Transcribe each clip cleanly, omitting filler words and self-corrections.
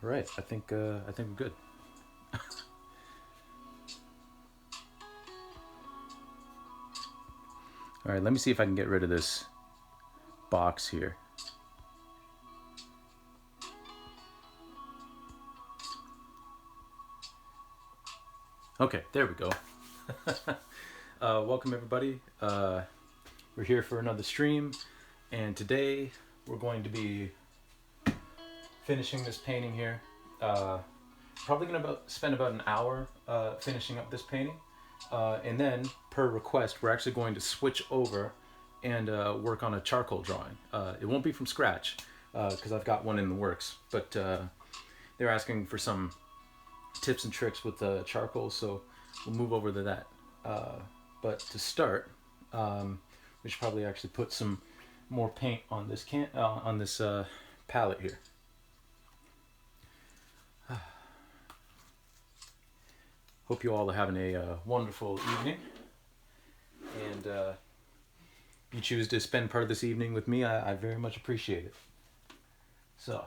right, I think we're good. All right, let me see if I can get rid of this box here. Okay, there we go. Welcome everybody. We're here for another stream, and today we're going to be finishing this painting here. Probably gonna spend about an hour finishing up this painting, and then per request we're actually going to switch over and work on a charcoal drawing. It won't be from scratch because I've got one in the works, but they're asking for some tips and tricks with charcoal, so we'll move over to that. But to start, we should probably actually put some more paint on this palette here. Hope you all are having a wonderful evening, and if you choose to spend part of this evening with me, I very much appreciate it. So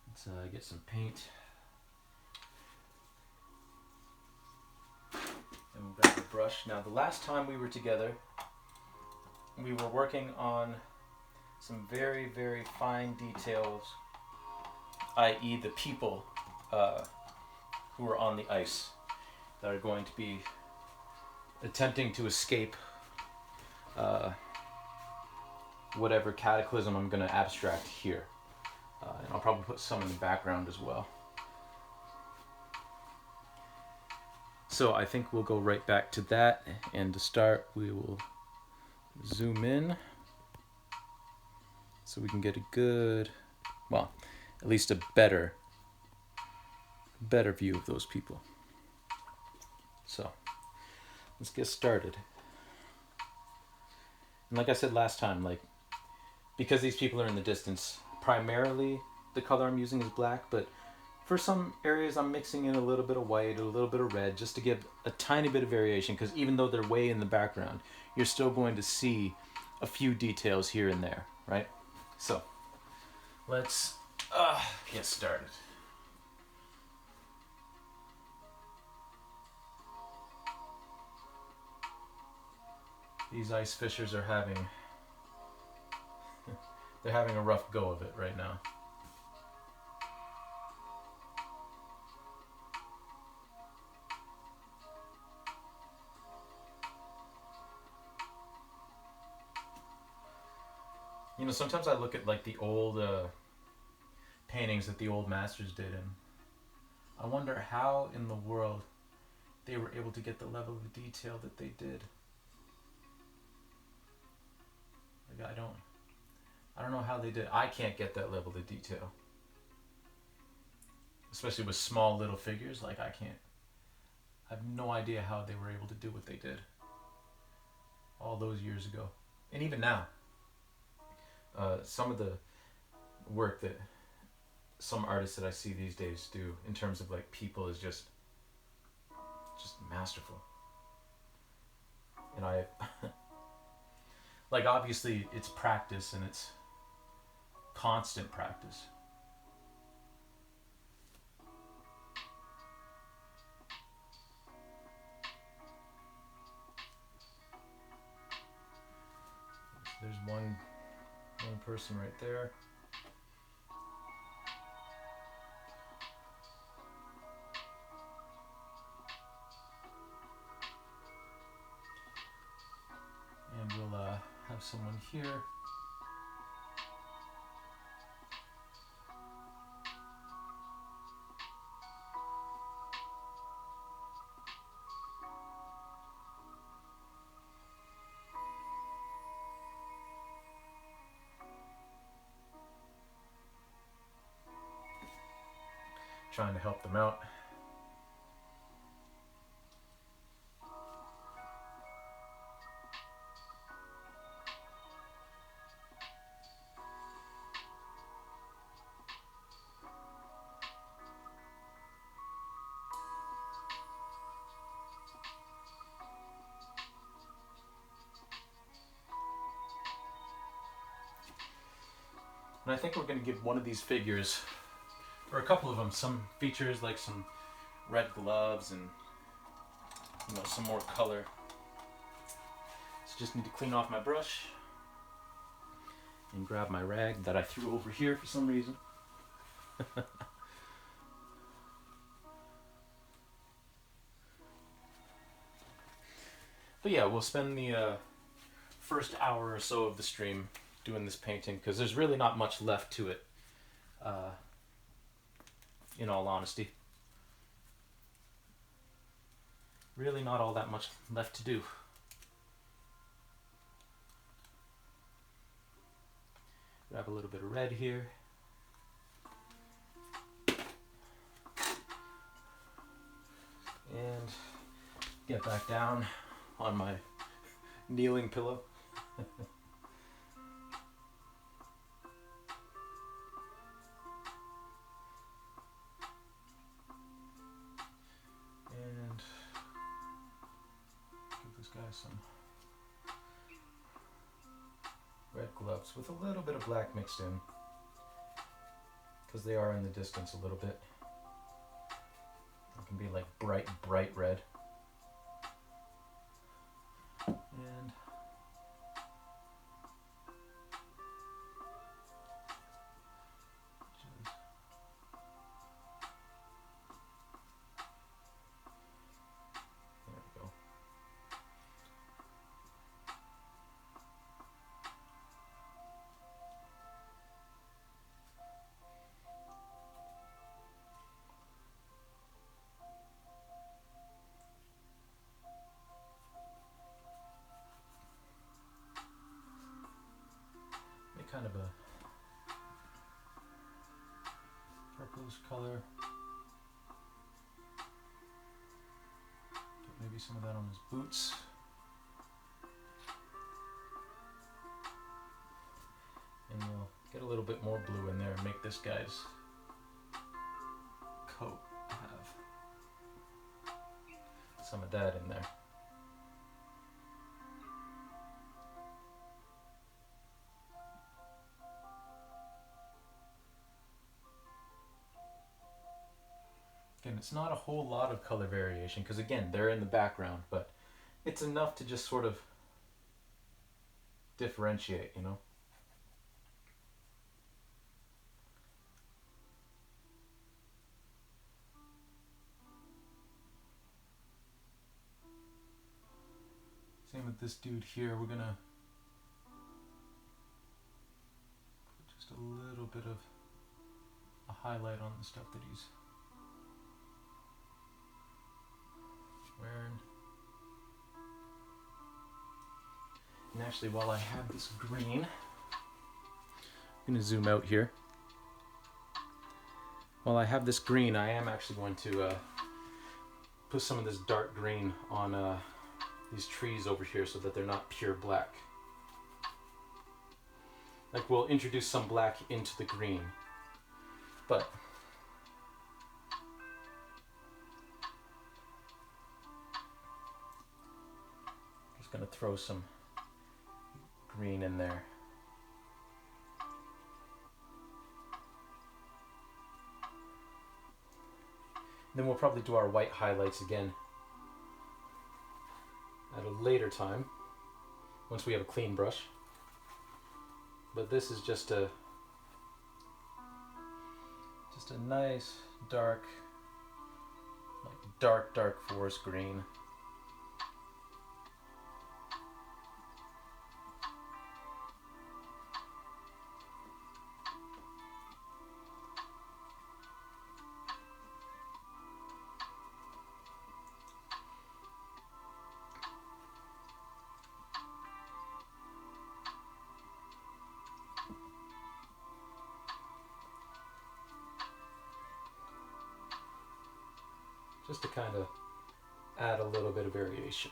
let's get some paint, and we'll grab a brush. Now, the last time we were together, we were working on some very, very fine details, i.e. the people who are on the ice that are going to be attempting to escape whatever cataclysm I'm going to abstract here. And I'll probably put some in the background as well. So I think we'll go right back to that, and to start we will zoom in so we can get a good, well, at least a better view of those people. So let's get started. And like I said last time, like, because these people are in the distance, primarily the color I'm using is black, but for some areas I'm mixing in a little bit of white, a little bit of red, just to give a tiny bit of variation, because even though they're way in the background, you're still going to see a few details here and there, right? So let's get started. These ice fishers are they're having a rough go of it right now. You know, sometimes I look at like the old paintings that the old masters did, and I wonder how in the world they were able to get the level of detail that they did. Like, I don't know how they did. I can't get that level of detail, especially with small little figures. Like, I have no idea how they were able to do what they did all those years ago, and even now. Some of the work that some artists that I see these days do in terms of like people is just masterful. And I like, obviously it's practice, and it's constant practice. There's one person right there. And we'll have someone here. Trying to help them out. And I think we're going to give one of these figures, or a couple of them, some features like some red gloves and, you know, some more color. So just need to clean off my brush and grab my rag that I threw over here for some reason. But yeah, we'll spend the first hour or so of the stream doing this painting, because there's really not much left to it, in all honesty. Really not all that much left to do. Grab a little bit of red here. And get back down on my kneeling pillow. And give this guy some red gloves with a little bit of black mixed in, because they are in the distance a little bit. It can be like bright red. And there we go. Make kind of a purplish color. Put maybe some of that on his boots. And we'll get a little bit more blue in there and make this guy's coat have some of that in there. Again, it's not a whole lot of color variation, because again, they're in the background, but it's enough to just sort of differentiate, you know? Same with this dude here. We're gonna put just a little bit of a highlight on the stuff that he's wearing. And actually, while I have this green, I'm gonna zoom out here. While I have this green, I am actually going to put some of this dark green on these trees over here so that they're not pure black. Like, we'll introduce some black into the green, but just gonna throw some green in there. Then we'll probably do our white highlights again at a later time, once we have a clean brush. But this is just a nice dark, like dark forest green. Just to kind of add a little bit of variation.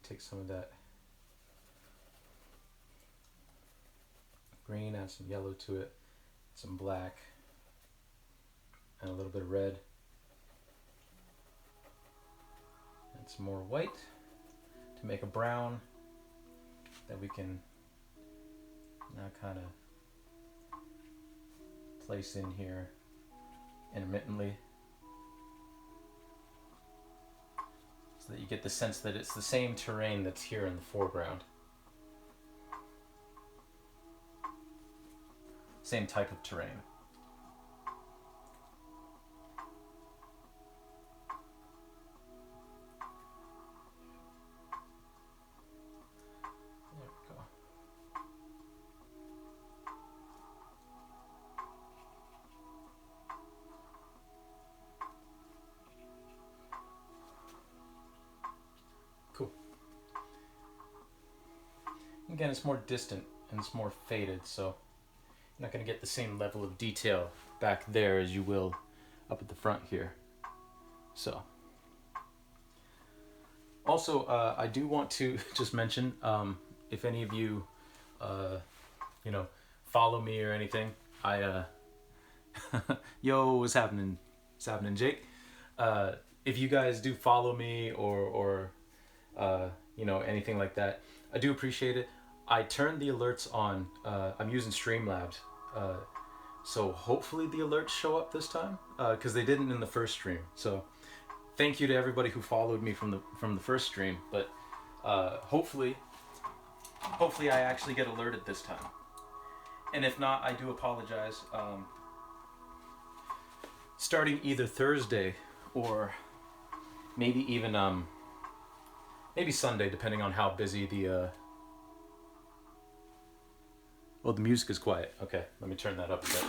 take some of that green, add some yellow to it, some black, and a little bit of red. And some more white to make a brown that we can now kind of place in here intermittently, so that you get the sense that it's the same terrain that's here in the foreground. Same type of terrain. There we go. Cool. Again, it's more distant and it's more faded, so you're not going to get the same level of detail back there as you will up at the front here. So, also, I do want to just mention, if any of you, follow me or anything, yo, what's happening? What's happening, Jake? If you guys do follow me or anything like that, I do appreciate it. I turned the alerts on. I'm using Streamlabs, so hopefully the alerts show up this time, because they didn't in the first stream. So thank you to everybody who followed me from the first stream. But hopefully I actually get alerted this time. And if not, I do apologize. Starting either Thursday or maybe even maybe Sunday, depending on how busy the oh, the music is quiet. Okay, let me turn that up a bit.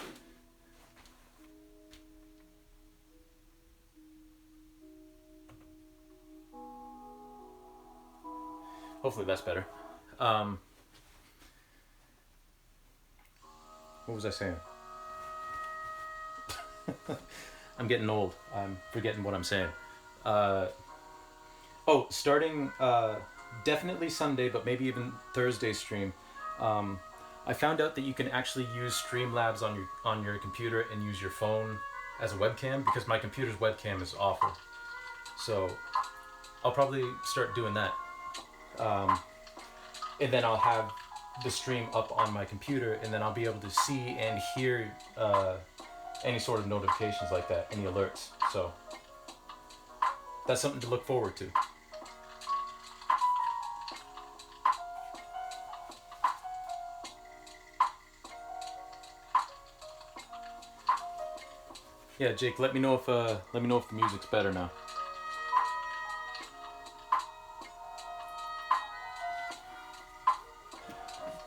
Hopefully that's better. What was I saying? I'm getting old. I'm forgetting what I'm saying. Starting definitely Sunday, but maybe even Thursday stream. I found out that you can actually use Streamlabs on your computer and use your phone as a webcam, because my computer's webcam is awful. So I'll probably start doing that. And then I'll have the stream up on my computer, and then I'll be able to see and hear any sort of notifications like that, any alerts. So that's something to look forward to. Yeah, Jake, let me know if the music's better now.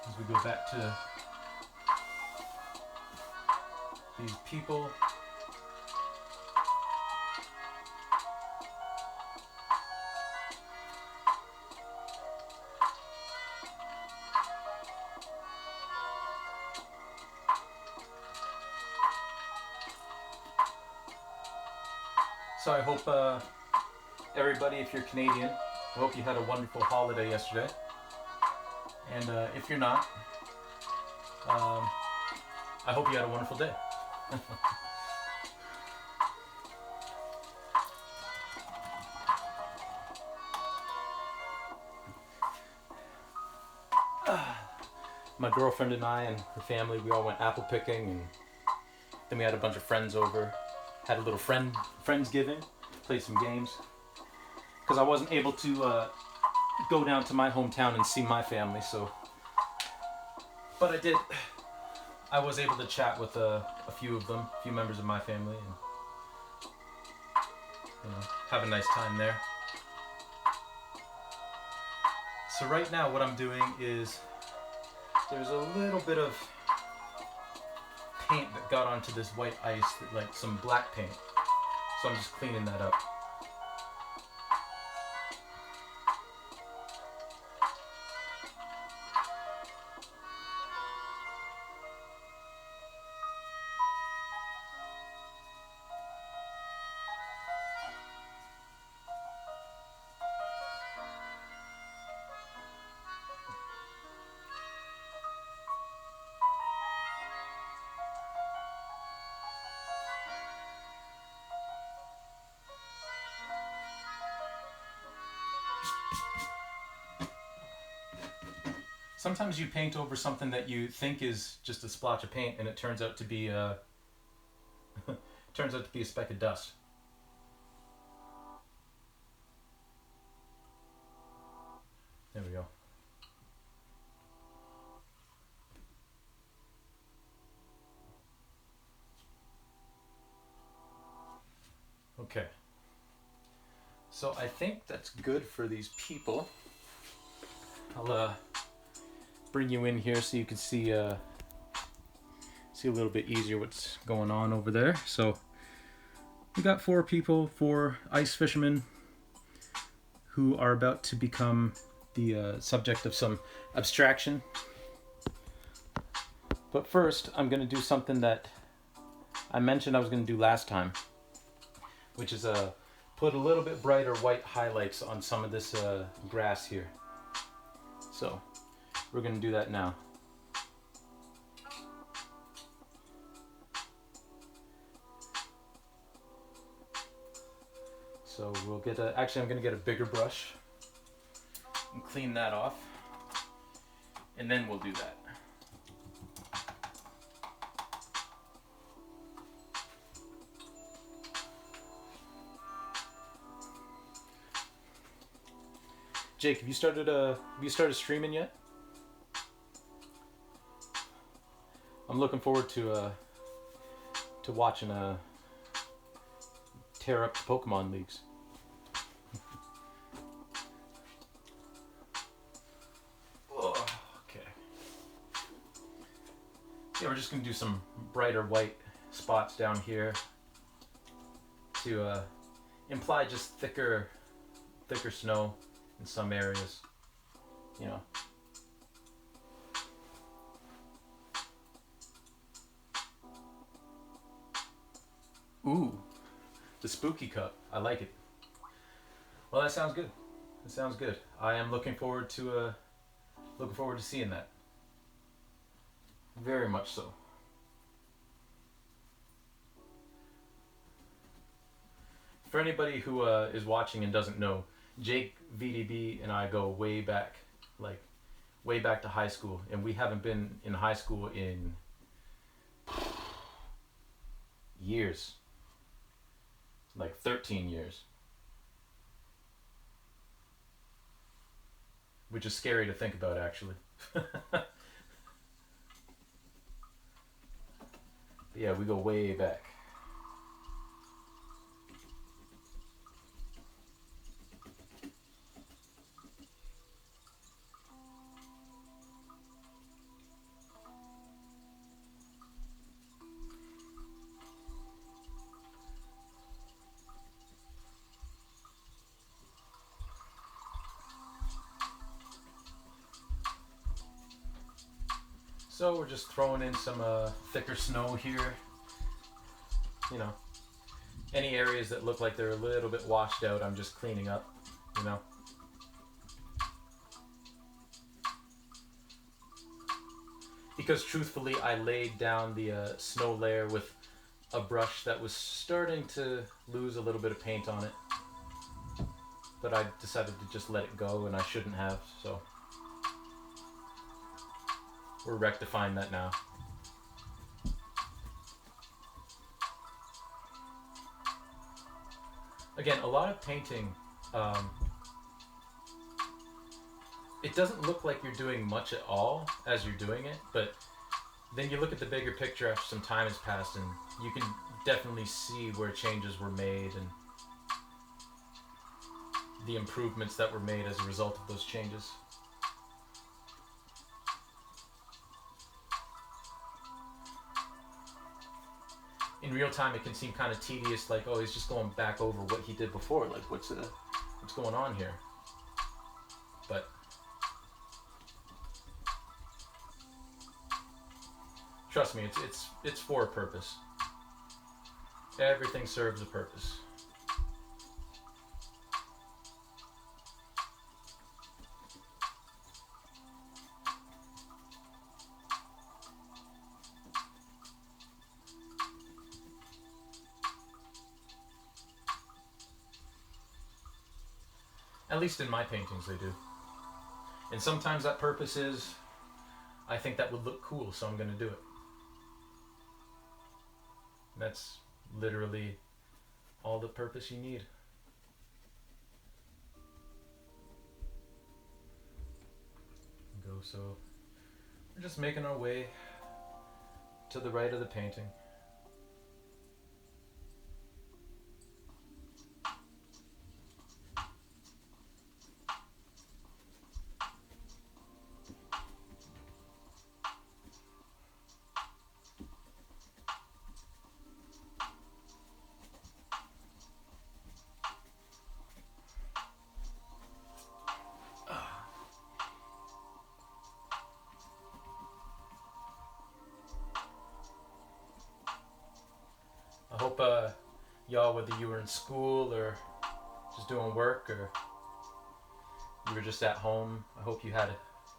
As we go back to these people. So I hope everybody, if you're Canadian, I hope you had a wonderful holiday yesterday. And if you're not, I hope you had a wonderful day. My girlfriend and I and her family, we all went apple picking, and then we had a bunch of friends over. Had a little friendsgiving, played some games, because I wasn't able to go down to my hometown and see my family. So, but I was able to chat with a few of them, a few members of my family, and have a nice time there. So right now, what I'm doing is there's a little bit of paint that got onto this white ice, like some black paint. So I'm just cleaning that up. Sometimes you paint over something that you think is just a splotch of paint, and it turns out to be a turns out to be a speck of dust. There we go. Okay. So I think that's good for these people. I'll bring you in here so you can see a little bit easier what's going on over there. So we got 4 people, 4 ice fishermen who are about to become the subject of some abstraction. But first, I'm going to do something that I mentioned I was going to do last time, which is put a little bit brighter white highlights on some of this grass here. So we're going to do that now. So we'll get actually I'm going to get a bigger brush and clean that off, and then we'll do that. Jake, have you started streaming yet? I'm looking forward to watching tear up the Pokemon leagues. Oh, okay. Yeah, we're just gonna do some brighter white spots down here to imply just thicker snow in some areas, you know. Ooh, the spooky cup. I like it. Well, that sounds good. That sounds good. I am looking forward to seeing that. Very much so. For anybody who is watching and doesn't know, Jake, VDB, and I go way back, like way back to high school, and we haven't been in high school in years, like 13 years, which is scary to think about, actually. Yeah, we go way back. So we're just throwing in some thicker snow here. You know, any areas that look like they're a little bit washed out, I'm just cleaning up, you know. Because truthfully, I laid down the snow layer with a brush that was starting to lose a little bit of paint on it. But I decided to just let it go, and I shouldn't have, so we're rectifying that now. Again, a lot of painting, it doesn't look like you're doing much at all as you're doing it, but then you look at the bigger picture after some time has passed, and you can definitely see where changes were made and the improvements that were made as a result of those changes. In real time, it can seem kind of tedious, like, oh, he's just going back over what he did before. Like, what's going on here? But trust me, it's for a purpose. Everything serves a purpose. At least in my paintings, they do. And sometimes that purpose is I think that would look cool, so I'm gonna do it. That's literally all the purpose you need. So we're just making our way to the right of the painting. I hope y'all, whether you were in school or just doing work or you were just at home, I hope you had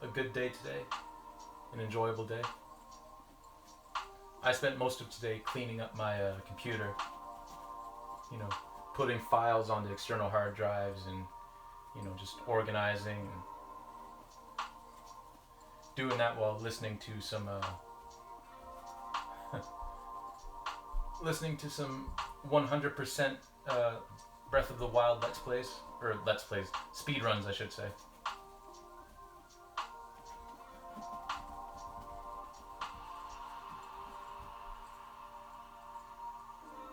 a good day today, an enjoyable day. I spent most of today cleaning up my computer, you know, putting files onto external hard drives and, you know, just organizing and doing that while listening to some 100% Breath of the Wild Let's Plays, or Let's Plays, speedruns I should say.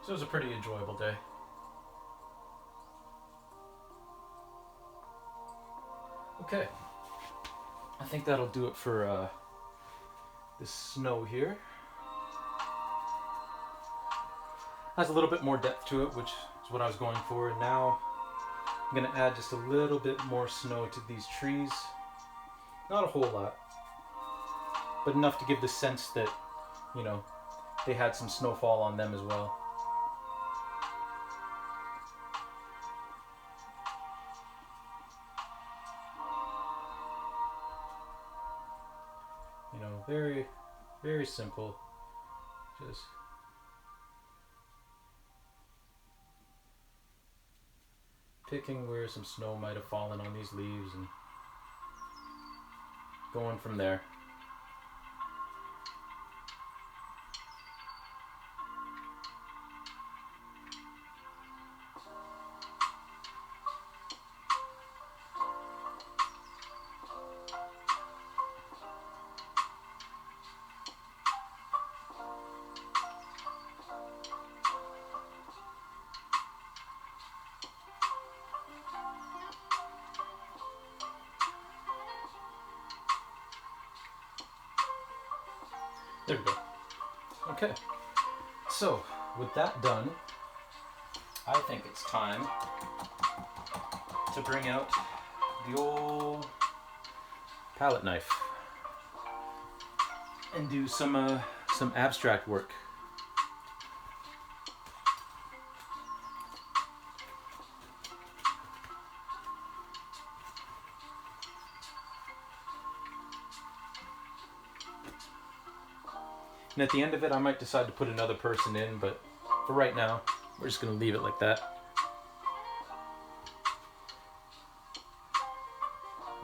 So it was a pretty enjoyable day. Okay, I think that'll do it for this snow here. Has a little bit more depth to it, which is what I was going for. And now I'm going to add just a little bit more snow to these trees. Not a whole lot, but enough to give the sense that, you know, they had some snowfall on them as well. You know, very, very simple. Just picking where some snow might have fallen on these leaves and going from there. There we go. Okay, so with that done, I think it's time to bring out the old palette knife and do some abstract work. And at the end of it, I might decide to put another person in, but for right now, we're just going to leave it like that.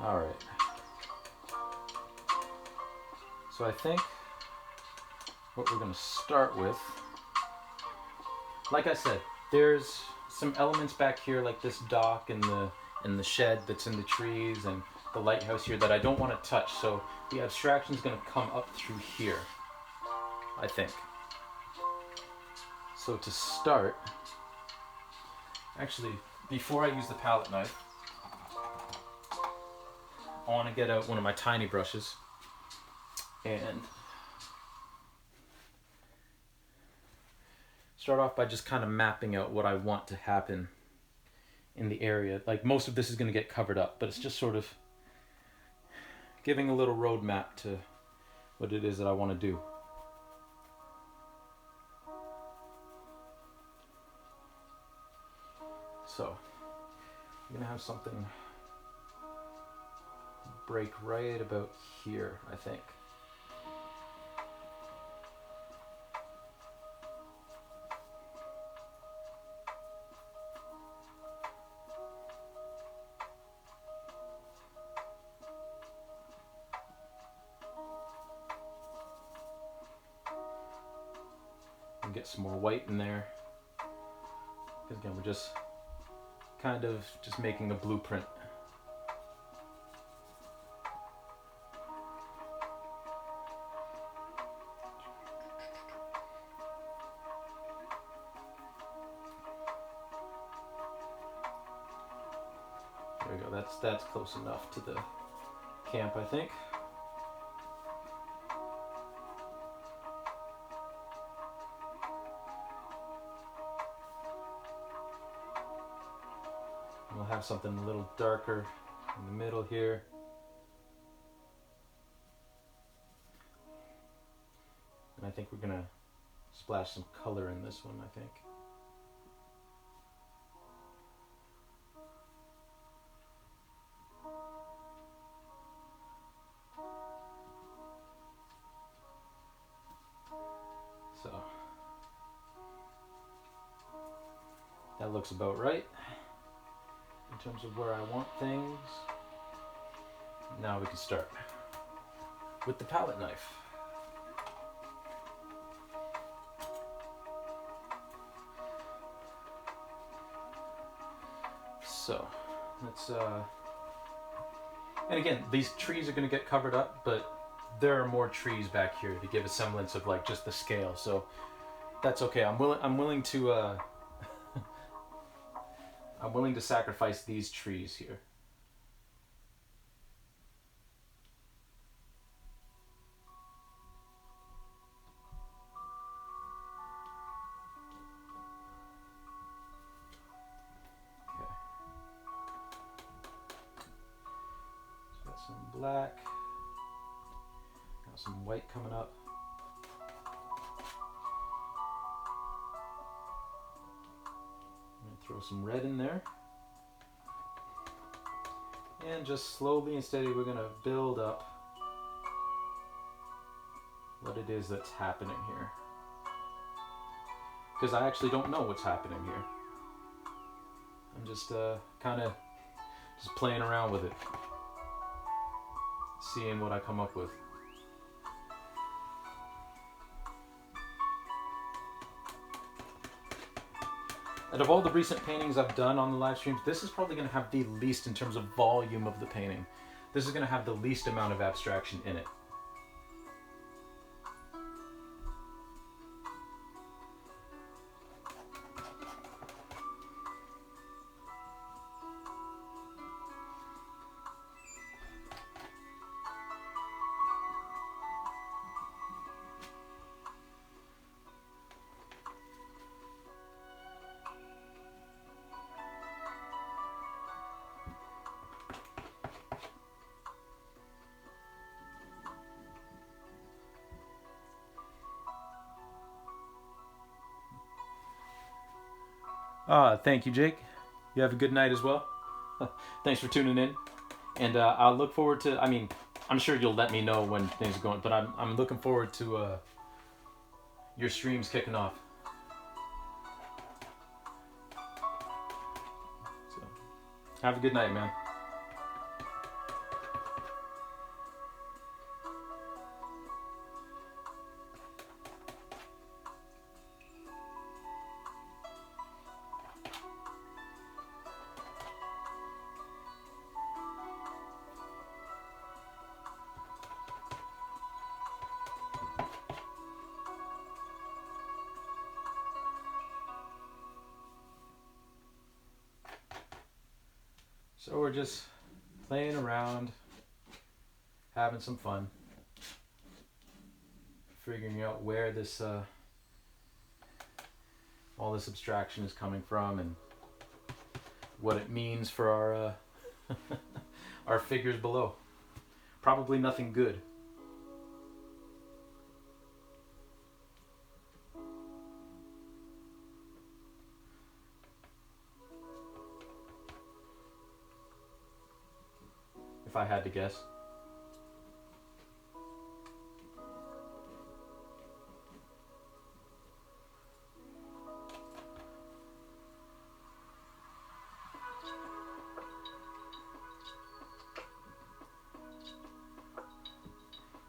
Alright. So I think what we're going to start with, like I said, there's some elements back here like this dock and the shed that's in the trees and the lighthouse here that I don't want to touch, so the abstraction is going to come up through here, I think. So to start, actually, before I use the palette knife, I want to get out one of my tiny brushes and start off by just kind of mapping out what I want to happen in the area. Like, most of this is going to get covered up, but it's just sort of giving a little roadmap to what it is that I want to do. So, I'm going to have something break right about here, I think. get some more white in there. Because again, we're just kind of just making a blueprint. There we go, that's close enough to the camp, I think. We'll have something a little darker in the middle here. And I think we're gonna splash some color in this one, I think. So that looks about right in terms of where I want things. Now we can start with the palette knife. So let's and again, these trees are going to get covered up, but there are more trees back here to give a semblance of like just the scale, so that's okay. I'm willing to I'm willing to sacrifice these trees here. Okay. So got some black. Got some white coming up. I'm gonna throw some red in there. And just slowly and steady we're gonna build up what it is that's happening here. Because I actually don't know what's happening here. I'm just kind of just playing around with it. Seeing what I come up with. Out of all the recent paintings I've done on the live streams, this is probably going to have the least in terms of volume of the painting. This is going to have the least amount of abstraction in it. Thank you, Jake. You have a good night as well. Thanks for tuning in. And I'll look forward to, I mean, I'm sure you'll let me know when things are going, but I'm looking forward to your streams kicking off. So, have a good night, man. So we're just playing around, having some fun, figuring out where this all this abstraction is coming from and what it means for our our figures below. Probably nothing good. If I had to guess.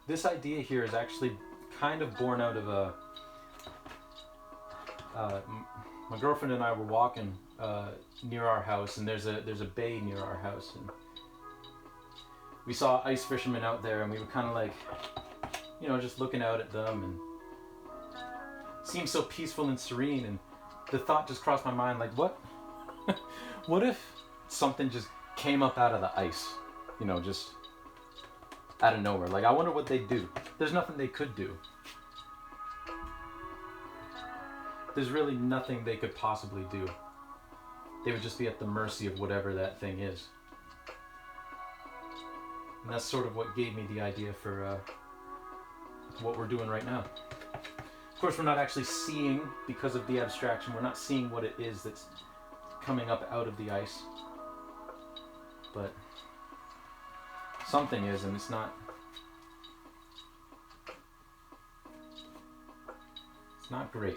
This idea here is actually kind of born out of My girlfriend and I were walking near our house, and there's a bay near our house, and we saw ice fishermen out there, and we were kind of like, you know, just looking out at them, and it seemed so peaceful and serene. And the thought just crossed my mind, like, what what if something just came up out of the ice, you know, just out of nowhere? Like, I wonder what they'd do. There's nothing they could do. There's really nothing they could possibly do. They would just be at the mercy of whatever that thing is. And that's sort of what gave me the idea for what we're doing right now. Of course, we're not actually seeing, because of the abstraction, we're not seeing what it is that's coming up out of the ice. But something is, and it's not great.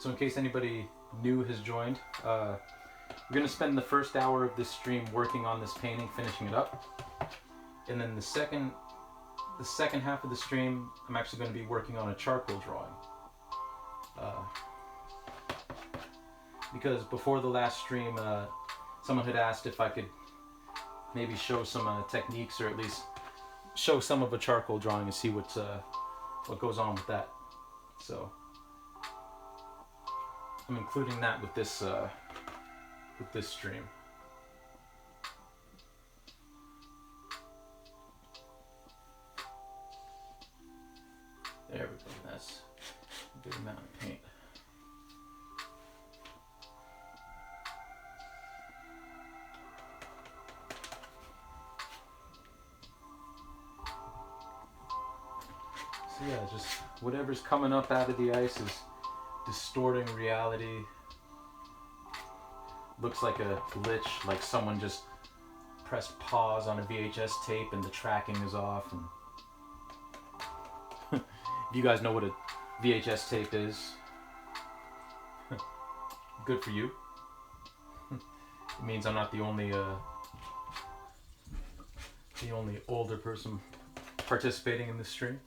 So in case anybody new has joined, we're going to spend the first hour of this stream working on this painting, finishing it up. And then the second half of the stream, I'm actually going to be working on a charcoal drawing. Because before the last stream, someone had asked if I could maybe show some techniques, or at least show some of a charcoal drawing and see what goes on with that. So I'm including that with this stream. There we go. That's a good amount of paint. So yeah, just whatever's coming up out of the ice is distorting reality. Looks like a glitch, like someone just pressed pause on a VHS tape and the tracking is off. And if you guys know what a VHS tape is, good for you. It means I'm not the only older person participating in this stream.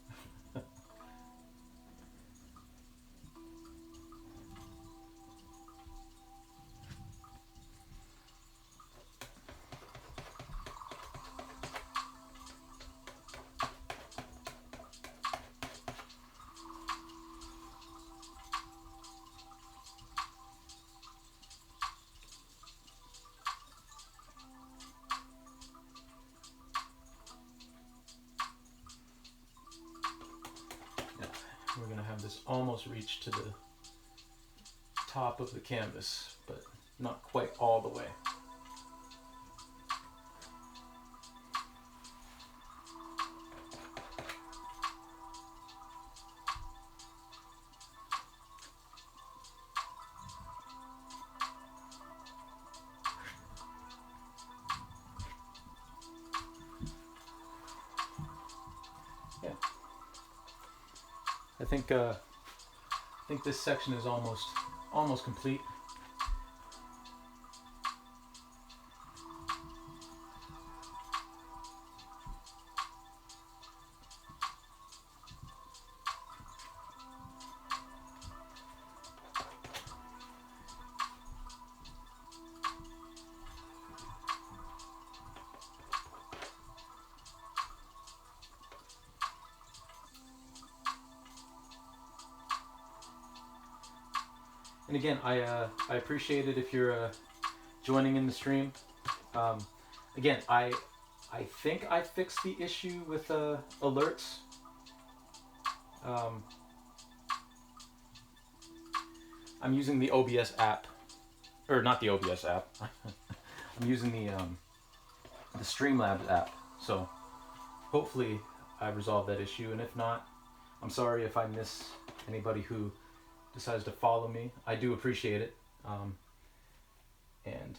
We're going to have this almost reach to the top of the canvas, but not quite all the way. I think this section is almost complete. And again, I appreciate it if you're joining in the stream. Again, I I think I fixed the issue with alerts. I'm using the OBS app, or not the OBS app. I'm using the Streamlabs app. So hopefully I resolved that issue, and if not, I'm sorry if I miss anybody who decides to follow me. I do appreciate it, and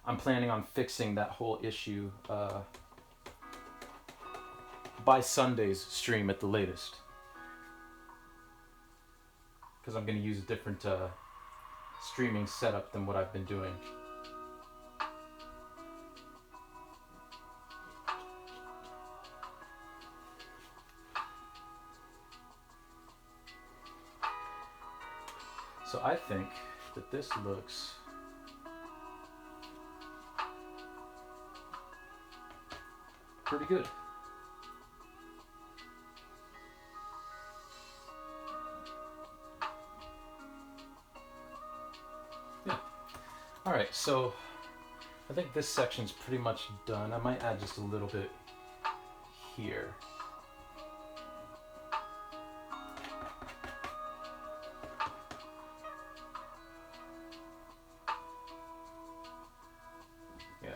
I'm planning on fixing that whole issue by Sunday's stream at the latest, because I'm going to use a different streaming setup than what I've been doing. So I think that this looks pretty good. Yeah. All right, so I think this section's pretty much done. I might add just a little bit here. Yeah.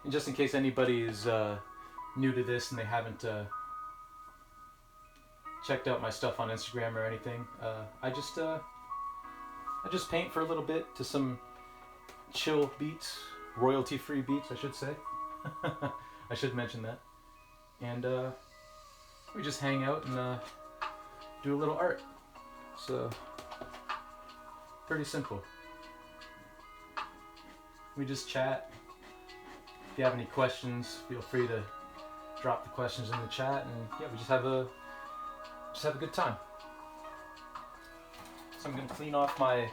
And just in case anybody is new to this and they haven't checked out my stuff on Instagram or anything, I just paint for a little bit to some chill beats, royalty-free beats, I should say. I should mention that. And we just hang out and do a little art. So pretty simple. We just chat. If you have any questions, feel free to drop the questions in the chat, and yeah, we just have a good time. So I'm gonna clean off my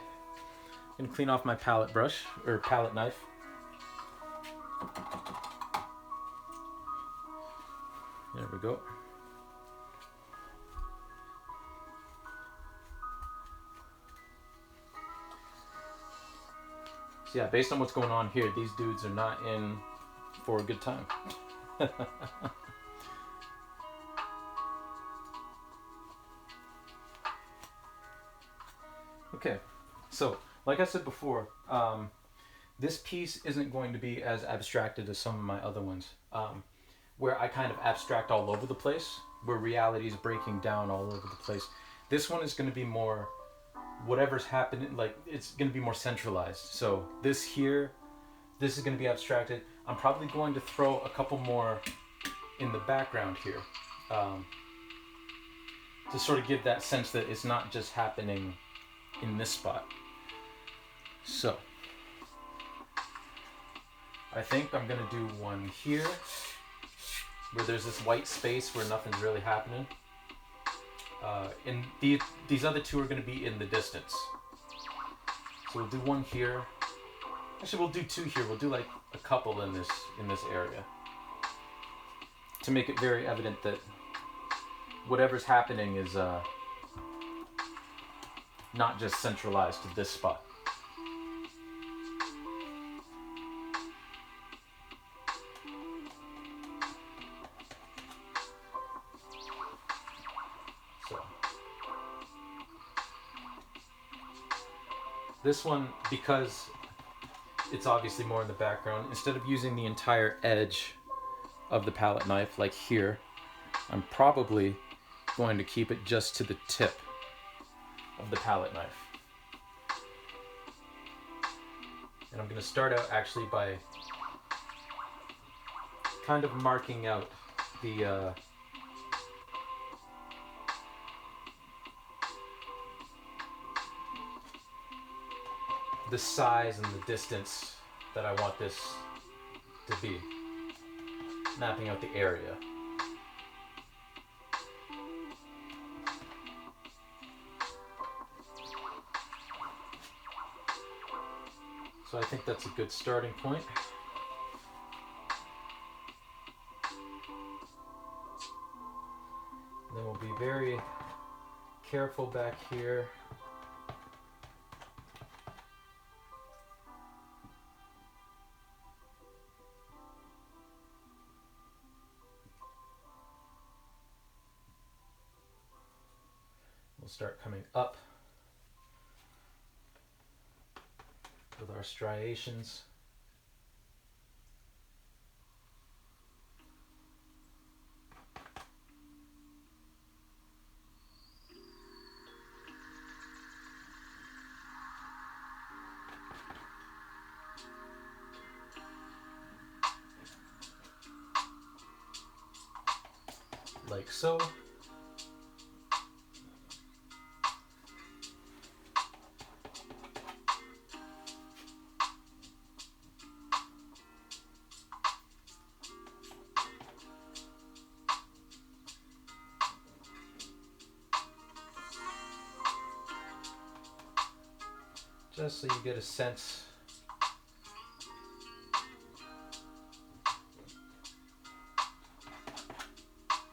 palette brush or palette knife. There we go. So yeah, based on what's going on here, these dudes are not in for a good time. Okay, so like I said before, this piece isn't going to be as abstracted as some of my other ones, where I kind of abstract all over the place, where reality is breaking down all over the place. This one is going to be more whatever's happening, like it's going to be more centralized. So this here, this is going to be abstracted. I'm probably going to throw a couple more in the background here, to sort of give that sense that it's not just happening in this spot. So I think I'm gonna do one here where there's this white space where nothing's really happening, and these other two are gonna be in the distance. So we'll do one here. Actually, we'll do two here. We'll do like a couple in this area to make it very evident that whatever's happening is not just centralized to this spot. So this one, because it's obviously more in the background, instead of using the entire edge of the palette knife like here, I'm probably going to keep it just to the tip of the palette knife. And I'm going to start out actually by kind of marking out the size and the distance that I want this to be, mapping out the area. So I think that's a good starting point. And then we'll be very careful back here We'll start coming up with our striations. Like so. Just so you get a sense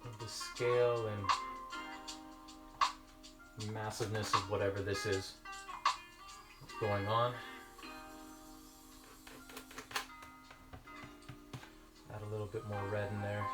of the scale and massiveness of whatever this is that's going on. Add a little bit more red in there.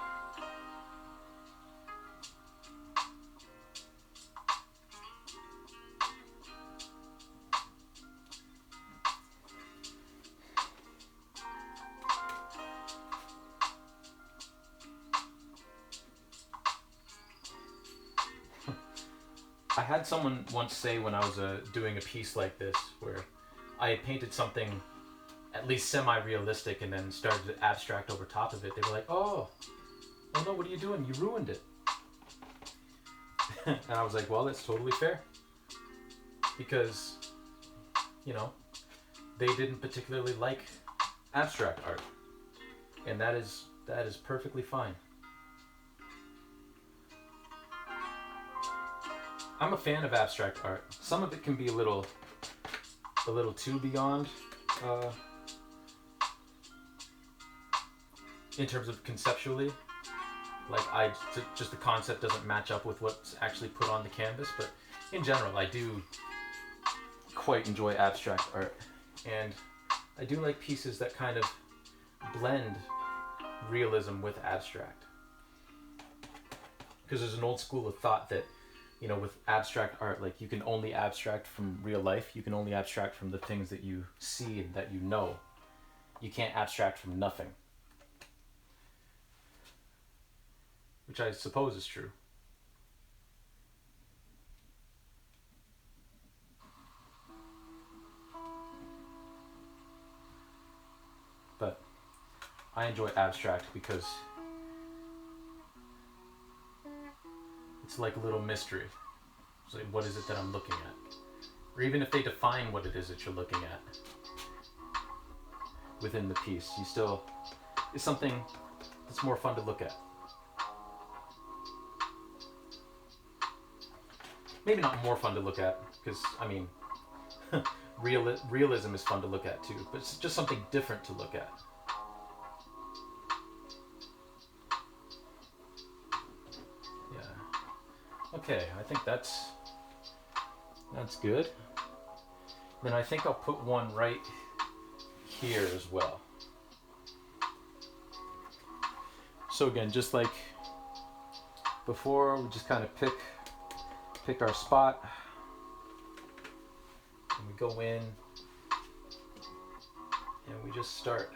I had someone once say when I was doing a piece like this, where I had painted something at least semi-realistic and then started to abstract over top of it, they were like, oh no, what are you doing? You ruined it. And I was like, well, that's totally fair. Because, you know, they didn't particularly like abstract art. And that is perfectly fine. I'm a fan of abstract art. Some of it can be a little too beyond in terms of conceptually. Like just the concept doesn't match up with what's actually put on the canvas, but in general I do quite enjoy abstract art. And I do like pieces that kind of blend realism with abstract. Because there's an old school of thought that, you know, with abstract art, like you can only abstract from real life. You can only abstract from the things that you see and that you know. You can't abstract from nothing. Which I suppose is true. But I enjoy abstract because it's like a little mystery. It's like, what is it that I'm looking at? Or even if they define what it is that you're looking at within the piece, you still, it's something that's more fun to look at. Maybe not more fun to look at, because, I mean, realism is fun to look at too, but it's just something different to look at. Okay, I think that's good. Then I think I'll put one right here as well. So again, just like before, we just kind of pick our spot, and we go in, and we just start.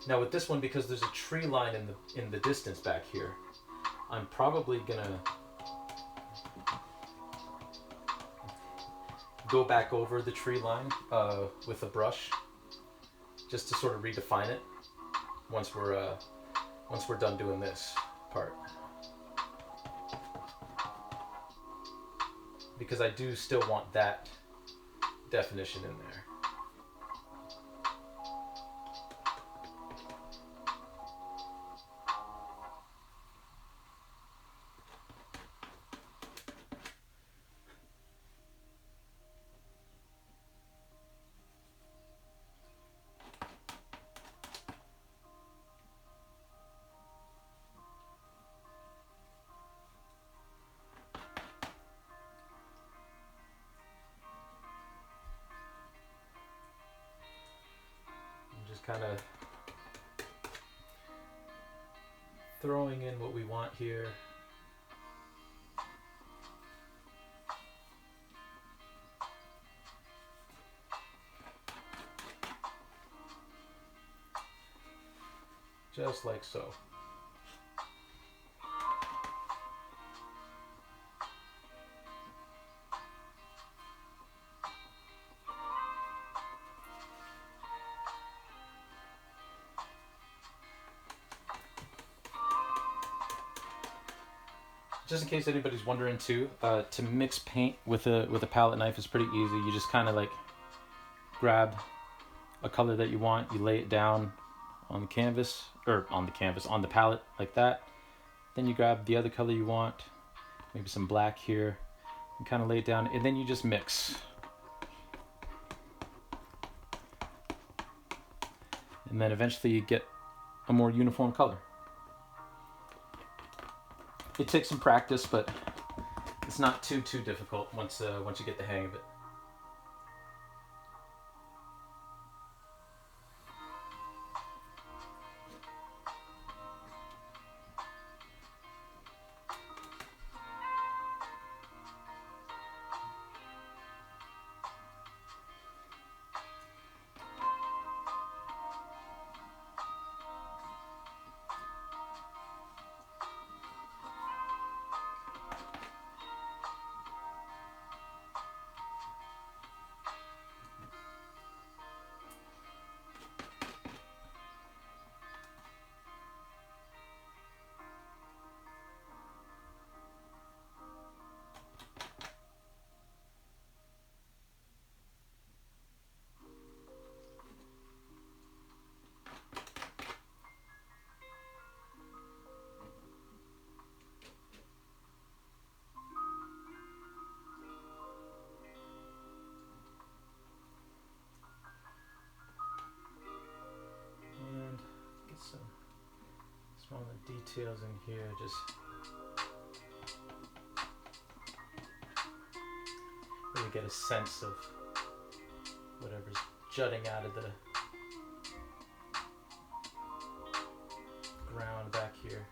Now with this one, because there's a tree line in the distance back here, I'm probably gonna go back over the tree line with a brush, just to sort of redefine it once we're done doing this part. Because I do still want that definition in there. Kind of throwing in what we want here. Just like so. Just in case anybody's wondering too, to mix paint with a palette knife is pretty easy. You just kind of like grab a color that you want, you lay it down on the canvas, or on the palette like that. Then you grab the other color you want, maybe some black here, and kind of lay it down, and then you just mix. And then eventually you get a more uniform color. It takes some practice, but it's not too difficult once you get the hang of it. All the details in here, just really get a sense of whatever's jutting out of the ground back here.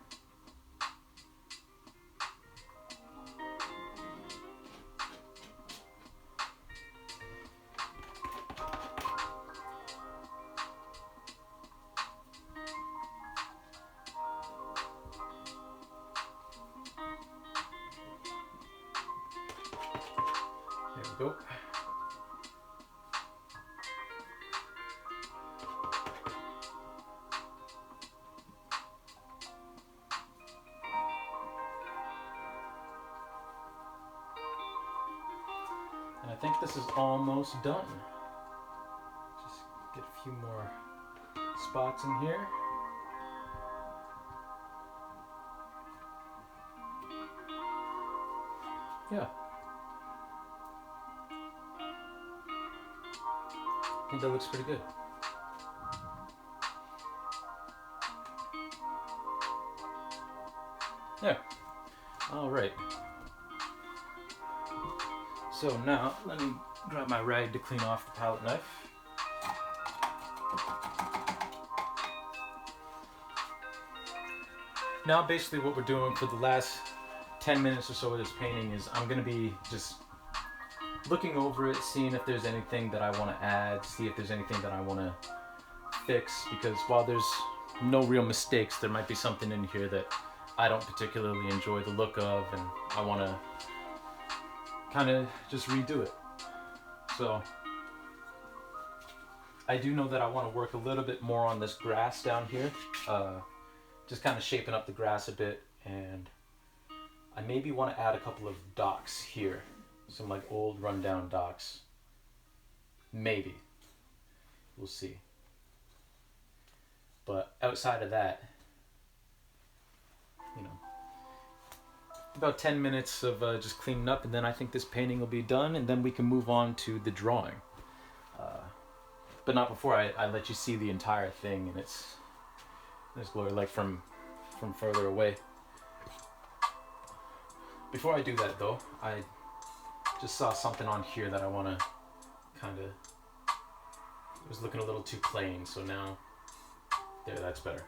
There we go. And I think this is almost done. Just get a few more spots in here. Yeah. I think that looks pretty good. Yeah. All right. So now let me grab my rag to clean off the palette knife. Now basically what we're doing for the last 10 minutes or so of this painting is I'm going to be just looking over it, seeing if there's anything that I want to add, see if there's anything that I want to fix, because while there's no real mistakes, there might be something in here that I don't particularly enjoy the look of, and I want to kind of just redo it. So I do know that I want to work a little bit more on this grass down here, just kind of shaping up the grass a bit, and I maybe want to add a couple of docks here, some like old rundown docks. Maybe. We'll see. But outside of that, you know, about 10 minutes of just cleaning up, and then I think this painting will be done, and then we can move on to the drawing. But not before I let you see the entire thing in its glory, like from further away. Before I do that though, I just saw something on here that I want to kind of, it was looking a little too plain, so now, there, that's better.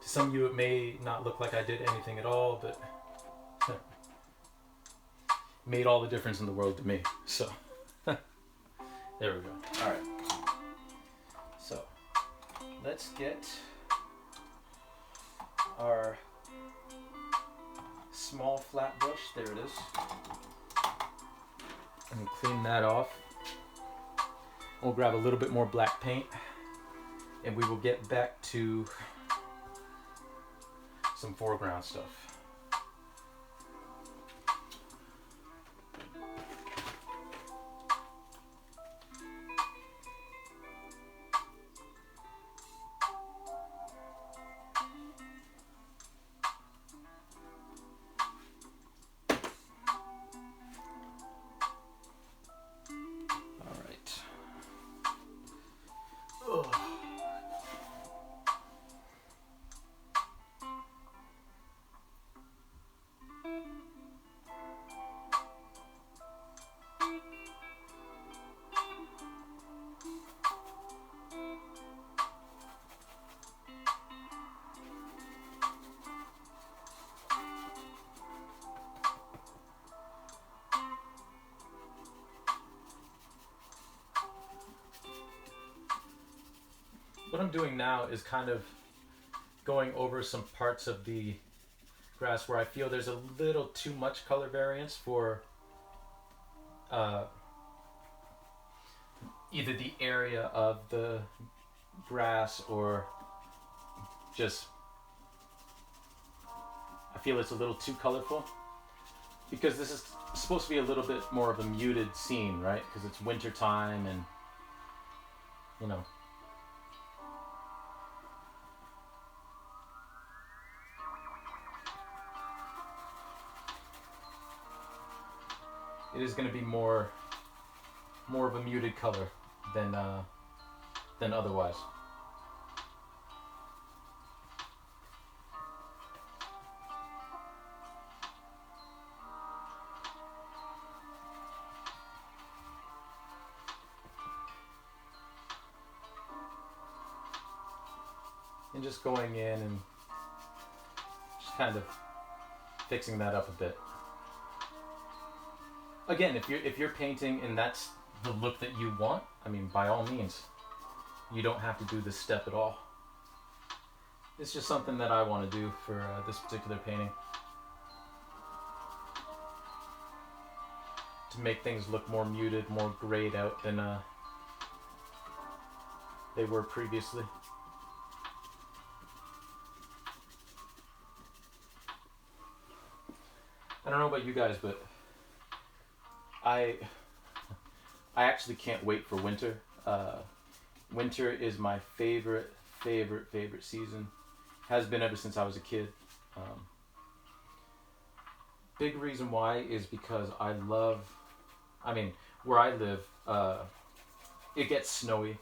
To some of you, it may not look like I did anything at all, but it made all the difference in the world to me. So, there we go. All right. So, let's get our small flat brush. There it is. And we'll clean that off. We'll grab a little bit more black paint, and we will get back to some foreground stuff. What I'm doing now is kind of going over some parts of the grass where I feel there's a little too much color variance for either the area of the grass or just I feel it's a little too colorful, because this is supposed to be a little bit more of a muted scene, right? Because it's winter time and, you know, it is going to be more of a muted color than otherwise. And just going in and just kind of fixing that up a bit. Again, if you're painting and that's the look that you want, I mean, by all means, you don't have to do this step at all. It's just something that I want to do for this particular painting, to make things look more muted, more grayed out than they were previously. I don't know about you guys, but I actually can't wait for winter. Winter is my favorite season. Has been ever since I was a kid. Big reason why is because where I live, it gets snowy.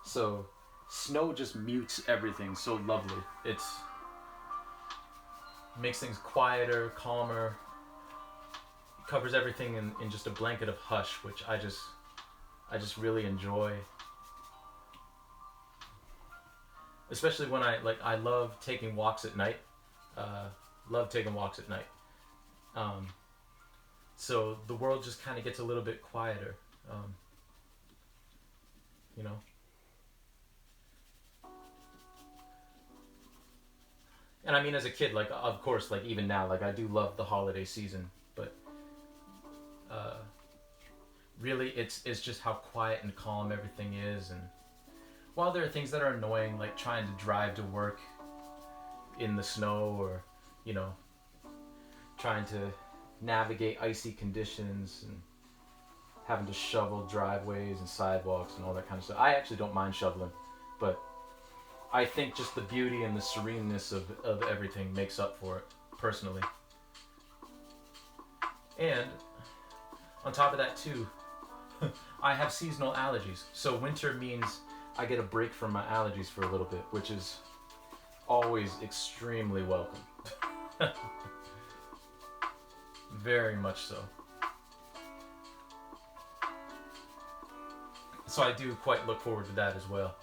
So snow just mutes everything so lovely. It makes things quieter, calmer. Covers everything in just a blanket of hush, which I just really enjoy. Especially when I love taking walks at night. So the world just kind of gets a little bit quieter, you know. And I mean, as a kid, like, of course, like, even now, like, I do love the holiday season, but really it's just how quiet and calm everything is. And while there are things that are annoying, like trying to drive to work in the snow, or, you know, trying to navigate icy conditions and having to shovel driveways and sidewalks and all that kind of stuff. I actually don't mind shoveling, but I think just the beauty and the sereneness of everything makes up for it, personally. And on top of that too, I have seasonal allergies. So winter means I get a break from my allergies for a little bit, which is always extremely welcome. Very much so. So I do quite look forward to that as well.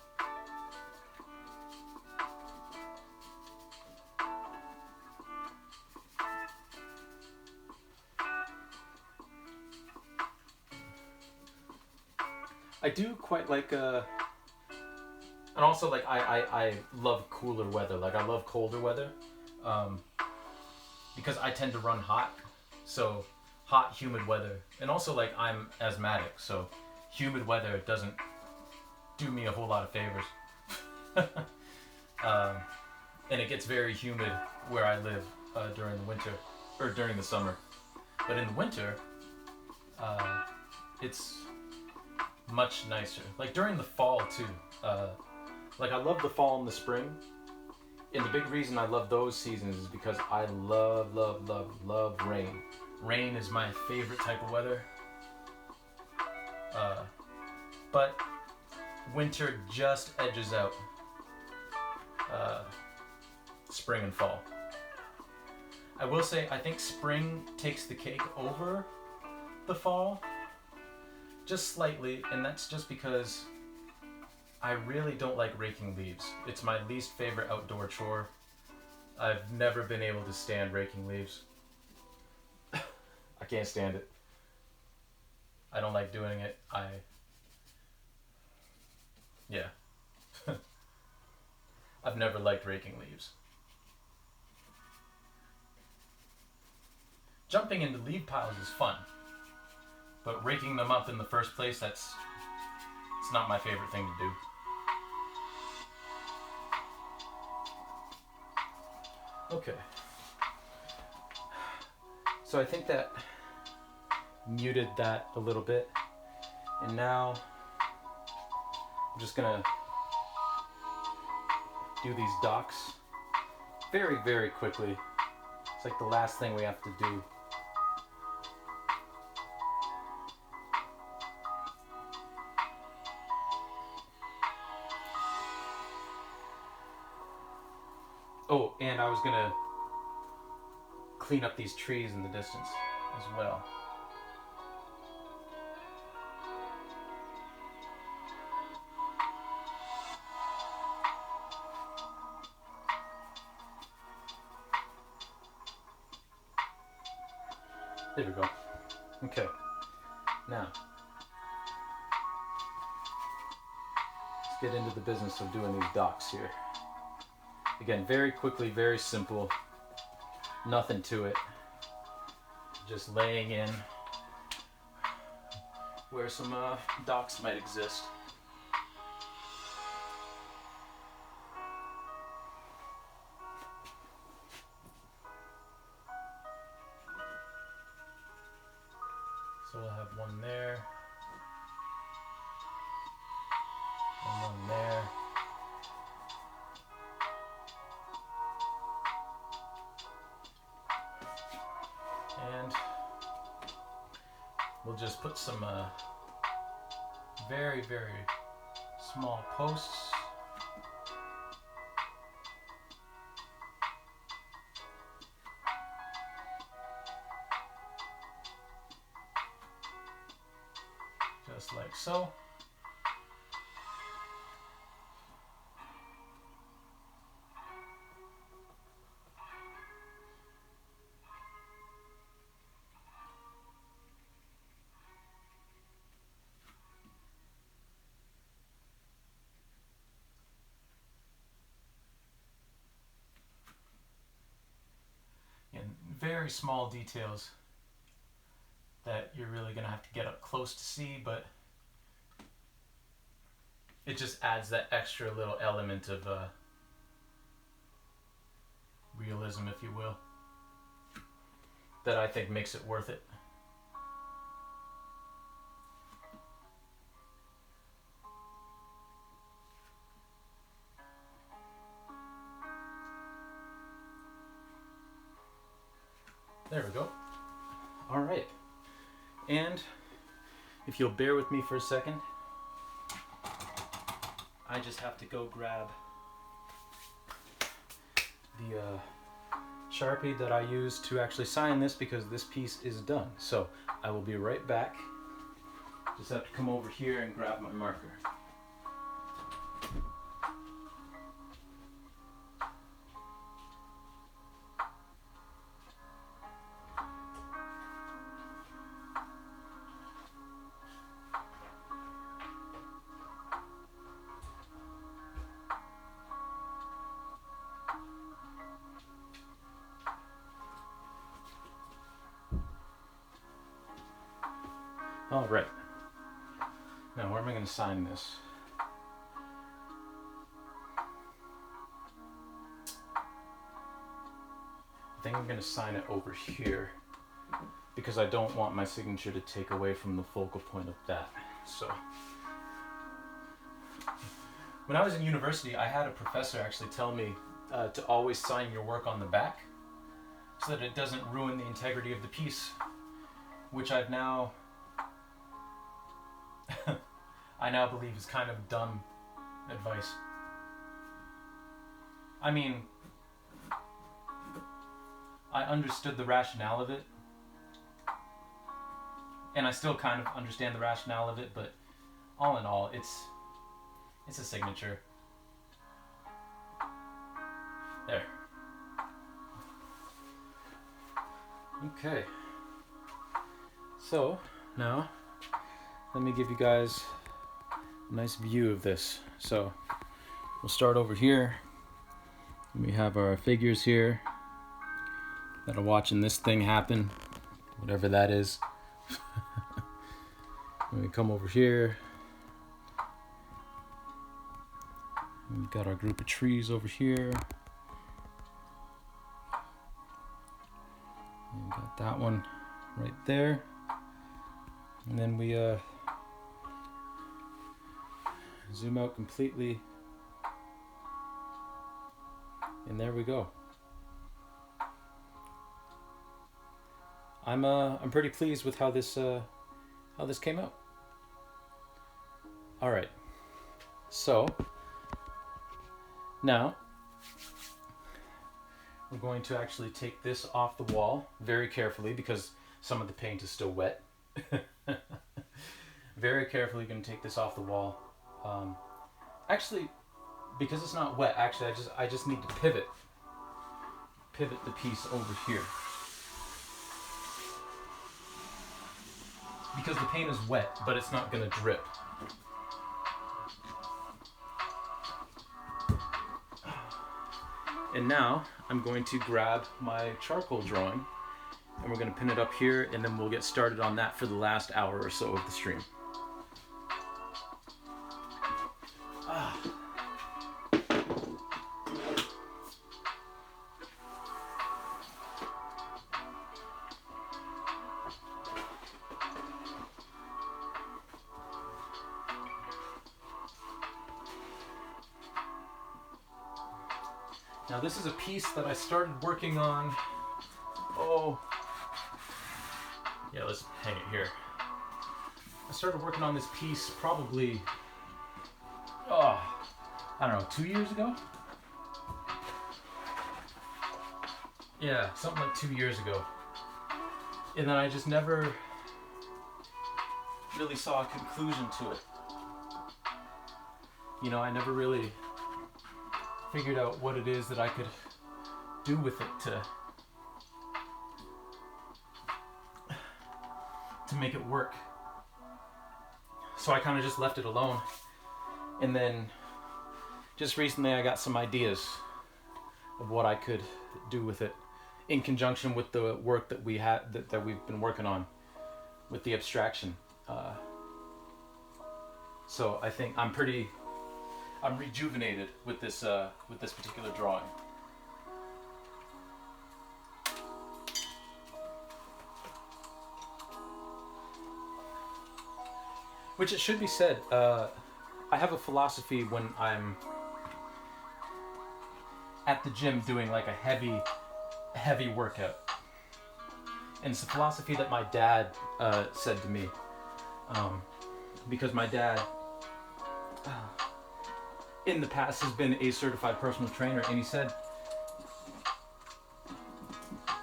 do quite like and also like I love cooler weather. Like I love colder weather, because I tend to run hot, so hot humid weather, and also like I'm asthmatic, so humid weather doesn't do me a whole lot of favors. And it gets very humid where I live during the winter or during the summer, but in the winter it's much nicer. Like during the fall too. Like I love the fall and the spring, and the big reason I love those seasons is because I love rain. Rain is my favorite type of weather. But winter just edges out spring and fall. I will say I think spring takes the cake over the fall, just slightly, and that's just because I really don't like raking leaves. It's my least favorite outdoor chore. I've never been able to stand raking leaves. I can't stand it. I don't like doing it. Yeah. I've never liked raking leaves. Jumping into leaf piles is fun, but raking them up in the first place, it's not my favorite thing to do. Okay. So I think that muted that a little bit, and now I'm just gonna do these docks very, very quickly. It's like the last thing we have to do. Oh, and I was gonna clean up these trees in the distance as well. There we go. Okay. Now, let's get into the business of doing these docks here. Again, very quickly, very simple. Nothing to it. Just laying in where some docks might exist. So we'll have one there, and one there. And we'll just put some very, very small posts. Just like so. And very small details that you're really going to have to get up close to see, but it just adds that extra little element of realism, if you will, that I think makes it worth it. There we go. All right. And if you'll bear with me for a second, I just have to go grab the Sharpie that I used to actually sign this, because this piece is done. So I will be right back. Just have to come over here and grab my marker. All right. Now, where am I going to sign this? I think I'm going to sign it over here because I don't want my signature to take away from the focal point of that. So, when I was in university, I had a professor actually tell me to always sign your work on the back so that it doesn't ruin the integrity of the piece, which I've now I now believe is kind of dumb advice. I mean, I understood the rationale of it, and I still kind of understand the rationale of it, but all in all, it's a signature. There. Okay. So, now, let me give you guys a nice view of this. So, we'll start over here. We have our figures here that are watching this thing happen, whatever that is. We come over here. We've got our group of trees over here. And got that one right there. And then we zoom out completely. And there we go. I'm pretty pleased with how this came out. All right. So now we're going to actually take this off the wall very carefully because some of the paint is still wet. Very carefully going to take this off the wall. Actually, because it's not wet, actually I just need to pivot the piece over here. Because the paint is wet, but it's not going to drip. And now I'm going to grab my charcoal drawing and we're going to pin it up here, and then we'll get started on that for the last hour or so of the stream. Now this is a piece that I started working on, yeah, let's hang it here. I started working on this piece probably, I don't know, 2 years ago? Yeah, something like 2 years ago. And then I just never really saw a conclusion to it. You know, I never really figured out what it is that I could do with it to make it work. So I kind of just left it alone. And then just recently I got some ideas of what I could do with it in conjunction with the work that we had that we've been working on with the abstraction. So I think I'm rejuvenated with this particular drawing. Which it should be said, I have a philosophy when I'm at the gym doing like a heavy workout. And it's a philosophy that my dad said to me. Because my dad in the past has been a certified personal trainer, and he said,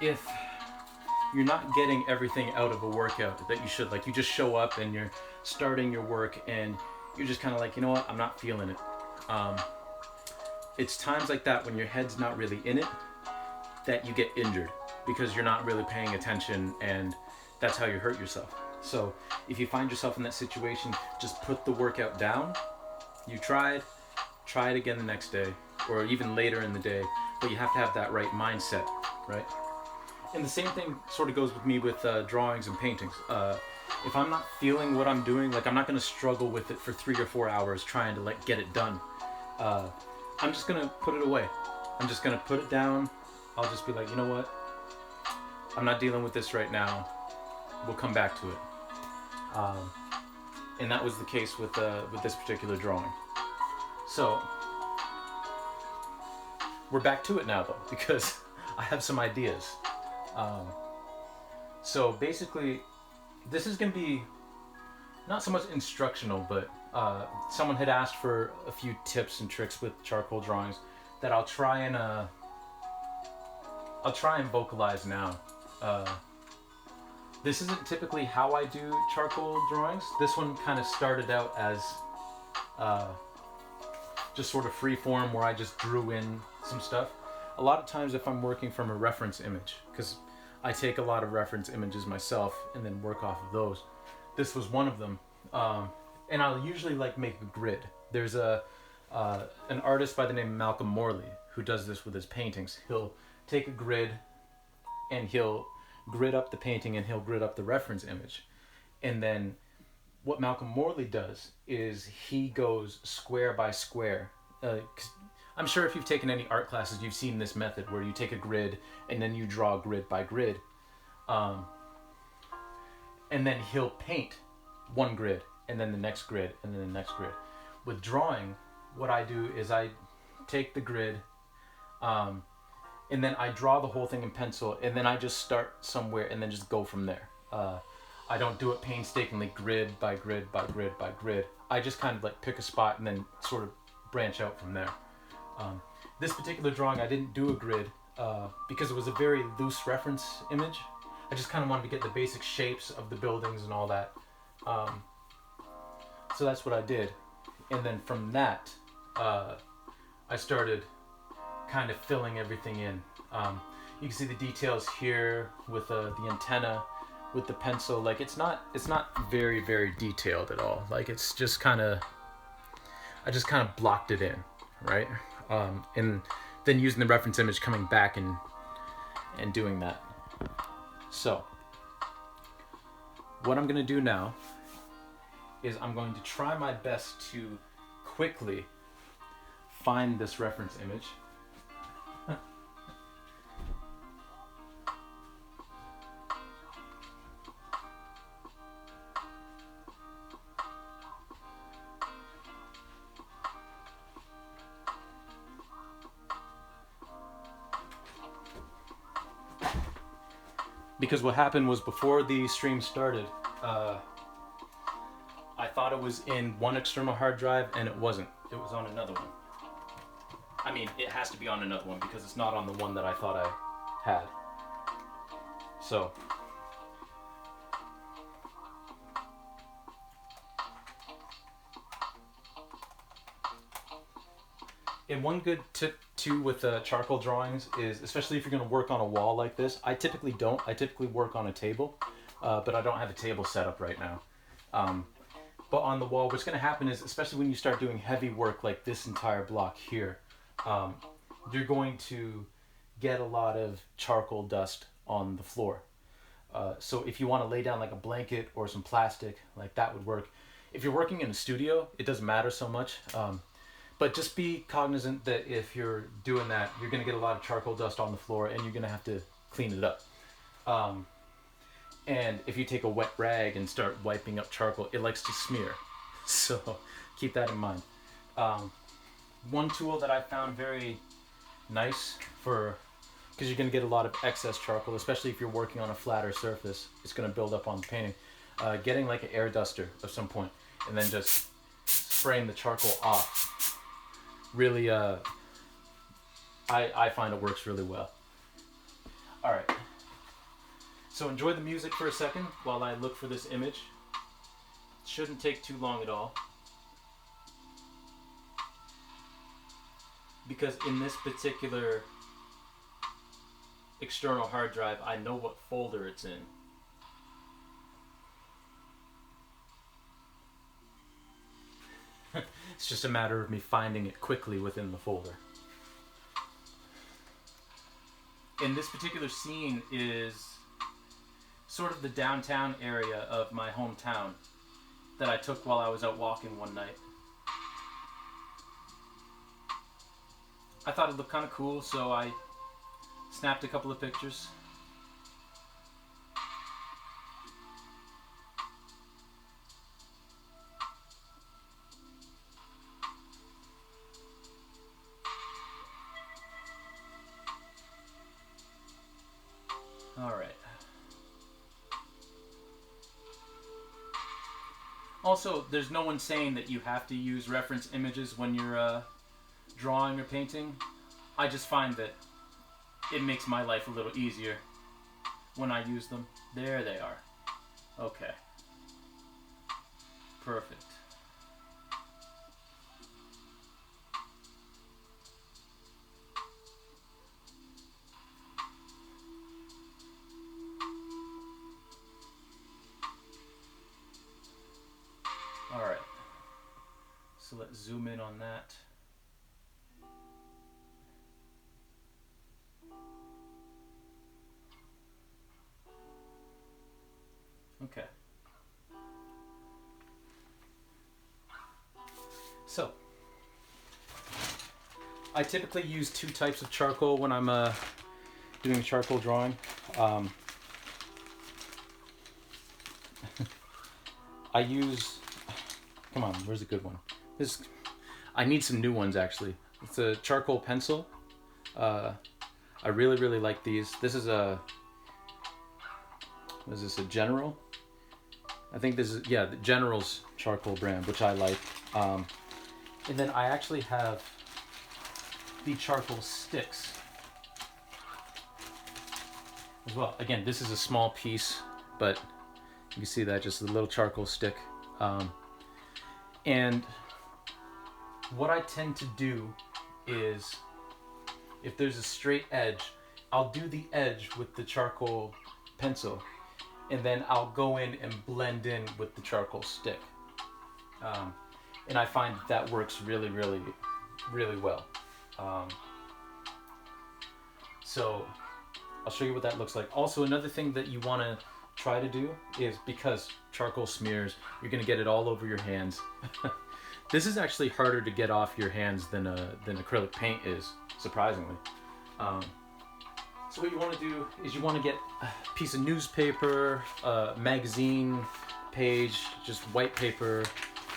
if you're not getting everything out of a workout that you should, like you just show up and you're starting your work and you're just kind of like, you know what, I'm not feeling it. It's times like that when your head's not really in it that you get injured because you're not really paying attention, and that's how you hurt yourself. So if you find yourself in that situation, just put the workout down. You try it again the next day or even later in the day, but you have to have that right mindset, right? And the same thing sort of goes with me with drawings and paintings. if I'm not feeling what I'm doing, like I'm not gonna struggle with it for 3 or 4 hours trying to like get it done. I'm just gonna put it away. I'm just gonna put it down. I'll just be like, you know what? I'm not dealing with this right now. We'll come back to it. And that was the case with this particular drawing. So we're back to it now though, because I have some ideas. So basically, this is going to be not so much instructional, but someone had asked for a few tips and tricks with charcoal drawings that I'll try and vocalize now. This isn't typically how I do charcoal drawings. This one kind of started out as just sort of free form, where I just drew in some stuff. A lot of times if I'm working from a reference image, because I take a lot of reference images myself and then work off of those. This was one of them. And I'll usually like make a grid. There's an artist by the name of Malcolm Morley who does this with his paintings. He'll take a grid and he'll grid up the painting and he'll grid up the reference image. And then what Malcolm Morley does is he goes square by square. I'm sure if you've taken any art classes, you've seen this method where you take a grid and then you draw grid by grid. And then he'll paint one grid and then the next grid and then the next grid. With drawing, what I do is I take the grid and then I draw the whole thing in pencil, and then I just start somewhere and then just go from there. I don't do it painstakingly grid by grid by grid by grid. I just kind of like pick a spot and then sort of branch out from there. This particular drawing, I didn't do a grid because it was a very loose reference image. I just kind of wanted to get the basic shapes of the buildings and all that. So that's what I did. And then from that, I started kind of filling everything in. You can see the details here with the antenna, with the pencil. Like it's not very, very detailed at all. Like it's just kind of, I just kind of blocked it in, right? And then using the reference image, coming back and doing that. So what I'm going to do now is I'm going to try my best to quickly find this reference image. Because what happened was, before the stream started, I thought it was in one external hard drive, and it wasn't. It was on another one. I mean, it has to be on another one because it's not on the one that I thought I had. So and one good tip too with charcoal drawings is, especially if you're going to work on a wall like this, I typically don't. I typically work on a table, but I don't have a table set up right now. But on the wall, what's going to happen is, especially when you start doing heavy work like this entire block here, you're going to get a lot of charcoal dust on the floor. So if you want to lay down like a blanket or some plastic, like that would work. If you're working in a studio, it doesn't matter so much. But just be cognizant that if you're doing that, you're going to get a lot of charcoal dust on the floor and you're going to have to clean it up. And if you take a wet rag and start wiping up charcoal, it likes to smear. So keep that in mind. One tool that I found very nice for, because you're going to get a lot of excess charcoal, especially if you're working on a flatter surface, it's going to build up on the painting. Getting like an air duster of some point and then just spraying the charcoal off. Really, I find it works really well. All right. So enjoy the music for a second while I look for this image. It shouldn't take too long at all. Because in this particular external hard drive, I know what folder it's in. It's just a matter of me finding it quickly within the folder. And this particular scene is sort of the downtown area of my hometown that I took while I was out walking one night. I thought it looked kind of cool, so I snapped a couple of pictures. Alright. Also, there's no one saying that you have to use reference images when you're drawing or painting. I just find that it makes my life a little easier when I use them. There they are. Okay. Perfect. Alright. So let's zoom in on that. Okay. So, I typically use two types of charcoal when I'm doing a charcoal drawing. I use, come on, where's a good one? I need some new ones actually. It's a charcoal pencil. I really like these. This is a, what is this, a General? I think this is, yeah, the General's charcoal brand, which I like. And then I actually have the charcoal sticks as well. Again, this is a small piece, but you can see that, just a little charcoal stick. And what I tend to do is, if there's a straight edge, I'll do the edge with the charcoal pencil, and then I'll go in and blend in with the charcoal stick. And I find that works really well. So I'll show you what that looks like. Also, another thing that you want to try to do is, because charcoal smears, you're going to get it all over your hands. This is actually harder to get off your hands than acrylic paint is, surprisingly. So what you want to do is you want to get a piece of newspaper, a magazine page, just white paper,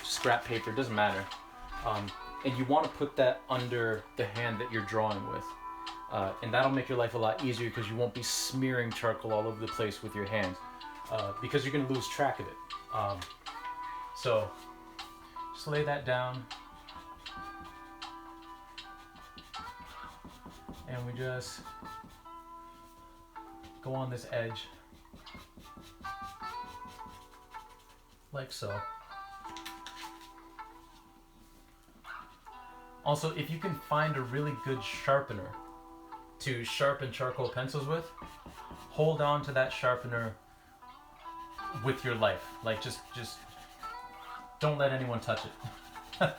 scrap paper, doesn't matter. And you want to put that under the hand that you're drawing with. And that'll make your life a lot easier, because you won't be smearing charcoal all over the place with your hands, because you're going to lose track of it. So just lay that down. And we just go on this edge like so. Also, if you can find a really good sharpener to sharpen charcoal pencils with, hold on to that sharpener with your life. Like, just don't let anyone touch it.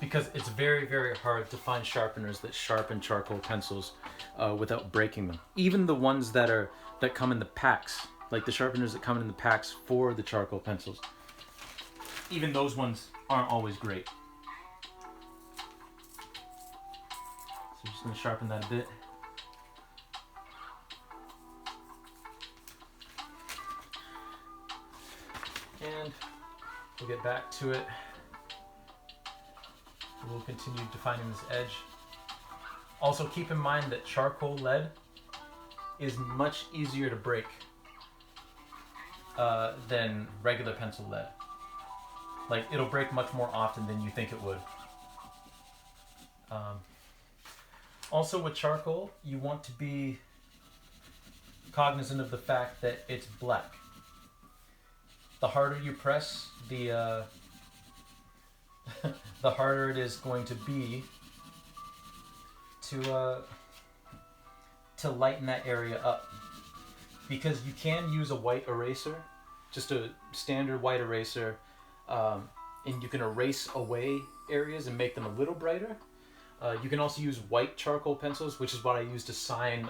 Because it's very hard to find sharpeners that sharpen charcoal pencils without breaking them. Even the ones that come in the packs, like the sharpeners that come in the packs for the charcoal pencils, even those ones aren't always great. So I'm just going to sharpen that a bit. And we'll get back to it. We'll continue defining this edge. Also, keep in mind that charcoal lead is much easier to break than regular pencil lead. Like, it'll break much more often than you think it would. Also, with charcoal, you want to be cognizant of the fact that it's black. The harder you press, the harder it is going to be to lighten that area up. Because you can use a white eraser, just a standard white eraser, and you can erase away areas and make them a little brighter. You can also use white charcoal pencils, which is what I use to sign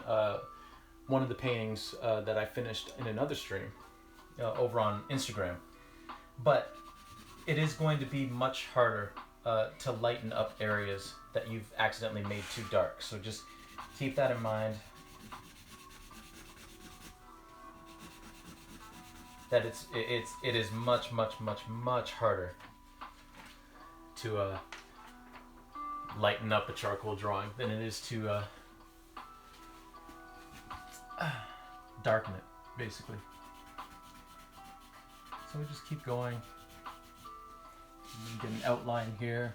one of the paintings that I finished in another stream over on Instagram. But it is going to be much harder to lighten up areas that you've accidentally made too dark. So just keep that in mind. That it is much harder to lighten up a charcoal drawing than it is to darken it, basically. So we just keep going. And get an outline here.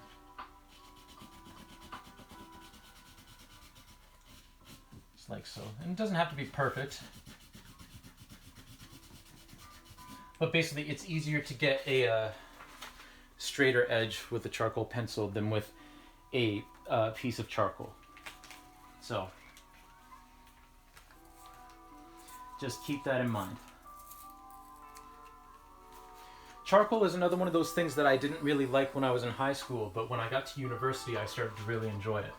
Just like so. And it doesn't have to be perfect. But basically, it's easier to get a straighter edge with a charcoal pencil than with a piece of charcoal. So, just keep that in mind. Charcoal is another one of those things that I didn't really like when I was in high school, but when I got to university, I started to really enjoy it.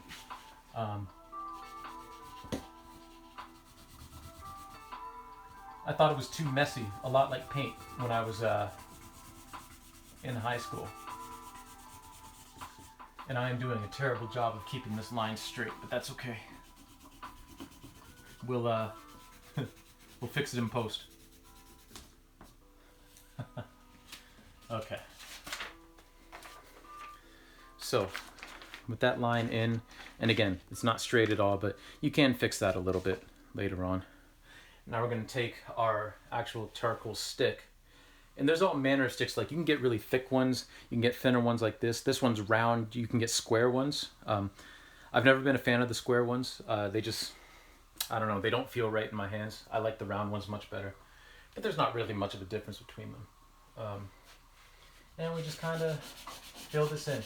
I thought it was too messy, a lot like paint, when I was in high school. And I am doing a terrible job of keeping this line straight, but that's okay. We'll we'll fix it in post. Okay. So, with that line in, and again, it's not straight at all, but you can fix that a little bit later on. Now we're going to take our actual charcoal stick, and there's all manner of sticks. Like, you can get really thick ones, you can get thinner ones like this. This one's round, you can get square ones. I've never been a fan of the square ones. They just, I don't know, they don't feel right in my hands. I like the round ones much better, but there's not really much of a difference between them. And we just kind of fill this in.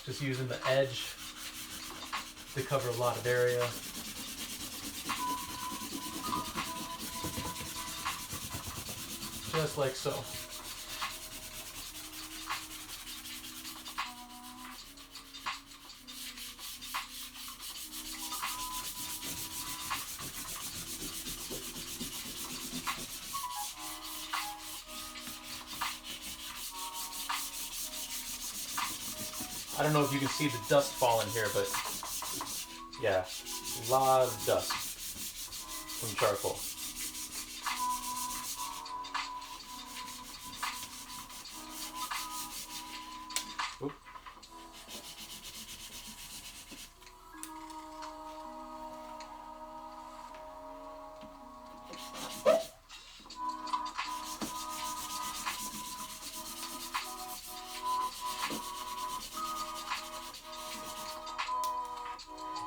Just using the edge to cover a lot of area. Just like so. I don't know if you can see the dust falling here, but yeah, a lot of dust from charcoal. Oop.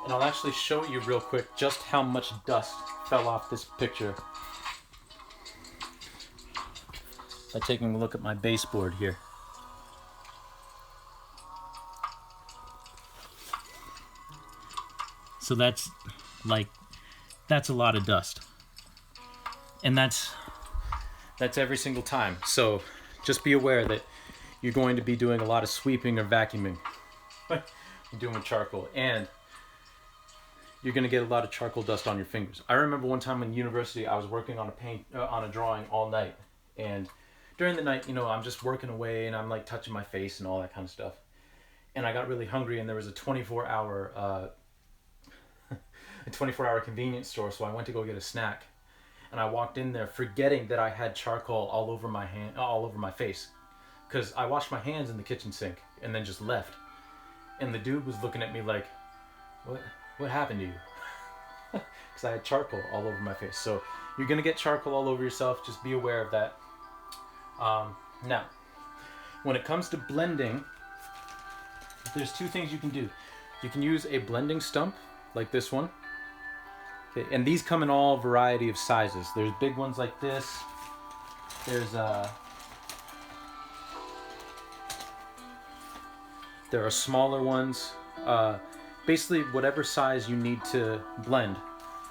And I'll actually show you real quick just how much dust fell off this picture by taking a look at my baseboard here. So that's a lot of dust. And that's every single time. So just be aware that you're going to be doing a lot of sweeping or vacuuming doing charcoal, and you're going to get a lot of charcoal dust on your fingers. I remember one time in university, I was working on a drawing all night, and during the night, you know, I'm just working away and I'm like touching my face and all that kind of stuff. And I got really hungry, and there was a 24-hour convenience store, so I went to go get a snack. And I walked in there forgetting that I had charcoal all over my face, because I washed my hands in the kitchen sink and then just left. And the dude was looking at me like, what happened to you? Because I had charcoal all over my face. So you're going to get charcoal all over yourself. Just be aware of that. Now, when it comes to blending, there's two things you can do. You can use a blending stump like this one. Okay, and these come in all variety of sizes. There's big ones like this. There are smaller ones. Basically, whatever size you need to blend,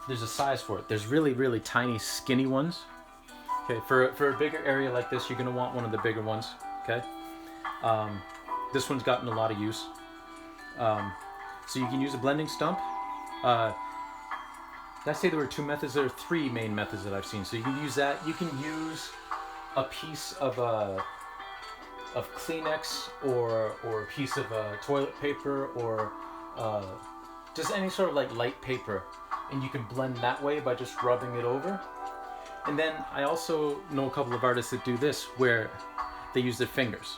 there's a size for it. There's really, really tiny, skinny ones. Okay, for a bigger area like this, you're going to want one of the bigger ones. Okay, this one's gotten a lot of use. So you can use a blending stump. Did I say there were two methods? There are three main methods that I've seen. So you can use that. You can use a piece of Kleenex or a piece of toilet paper or just any sort of like light paper, and you can blend that way by just rubbing it over. And then I also know a couple of artists that do this where they use their fingers.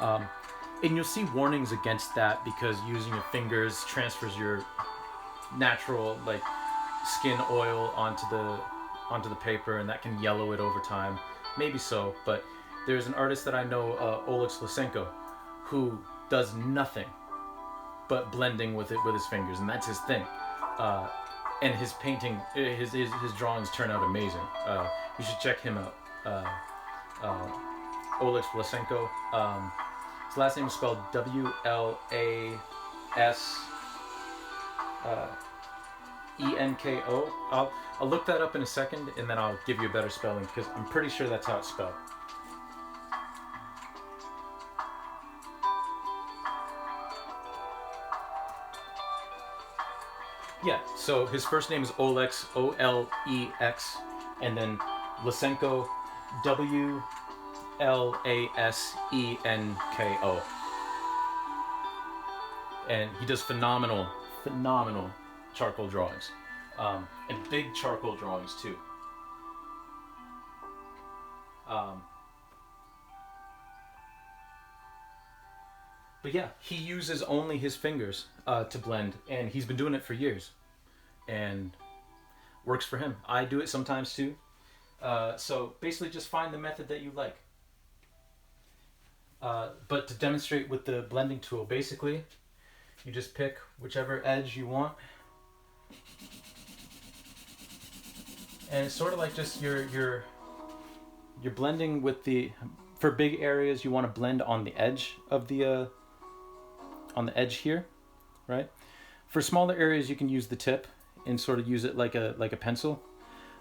And you'll see warnings against that because using your fingers transfers your natural like skin oil onto the paper, and that can yellow it over time. Maybe so, but there's an artist that I know, Oleg Lysenko, who does nothing but blending with his fingers, and that's his thing. And his painting, his drawings turn out amazing. You should check him out. Oleg Lysenko. His last name is spelled W-L-A-S-E-N-K-O. I'll look that up in a second, and then I'll give you a better spelling because I'm pretty sure that's how it's spelled. Yeah, so his first name is Olex, O-L-E-X, and then Lysenko, W-L-A-S-E-N-K-O. And he does phenomenal charcoal drawings. And big charcoal drawings too. But yeah, he uses only his fingers to blend, and he's been doing it for years, and works for him. I do it sometimes too. So basically just find the method that you like. But to demonstrate with the blending tool, basically, you just pick whichever edge you want. And it's sort of like just you're blending with for big areas you want to blend on the edge of on the edge here, right? For smaller areas you can use the tip and sort of use it like a pencil.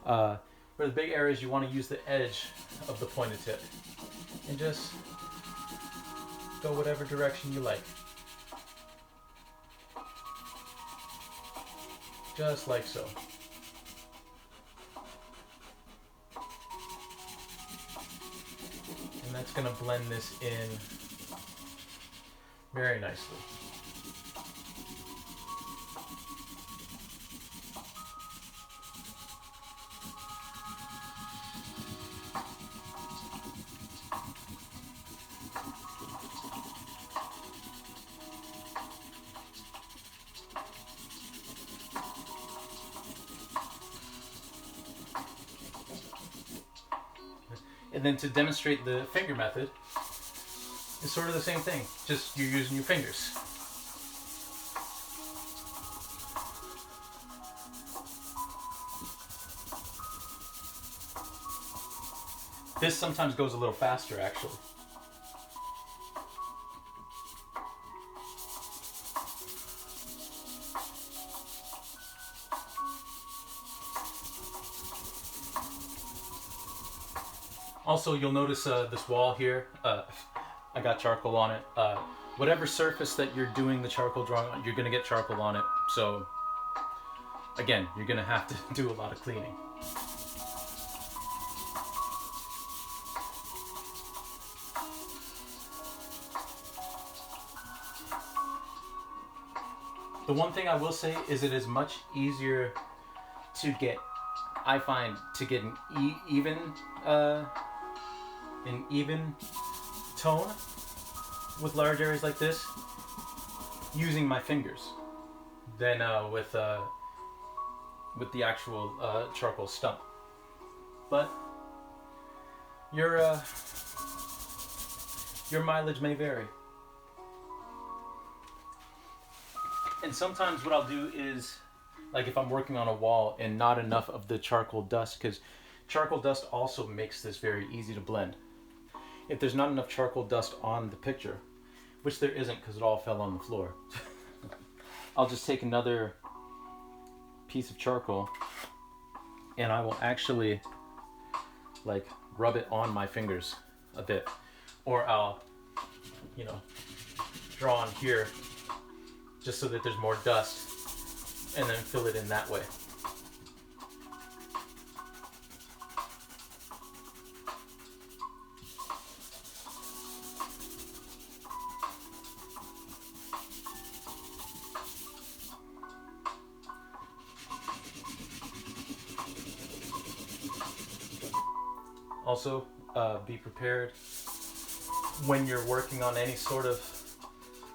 For the big areas you want to use the edge of the pointed tip and just go whatever direction you like. Just like so. And that's going to blend this in very nicely. And then to demonstrate the finger method, it's sort of the same thing, just you're using your fingers. This sometimes goes a little faster, actually. Also, you'll notice this wall here, I got charcoal on it. Whatever surface that you're doing the charcoal drawing on, you're going to get charcoal on it. So, again, you're going to have to do a lot of cleaning. The one thing I will say is it is much easier to get, I find, to get an even tone with large areas like this using my fingers than with the actual charcoal stump. But your mileage may vary. And sometimes what I'll do is, like if I'm working on a wall and not enough of the charcoal dust, because charcoal dust also makes this very easy to blend. If there's not enough charcoal dust on the picture, which there isn't because it all fell on the floor, I'll just take another piece of charcoal and I will actually like rub it on my fingers a bit. Or I'll, draw on here just so that there's more dust, and then fill it in that way. Also, be prepared when you're working on any sort of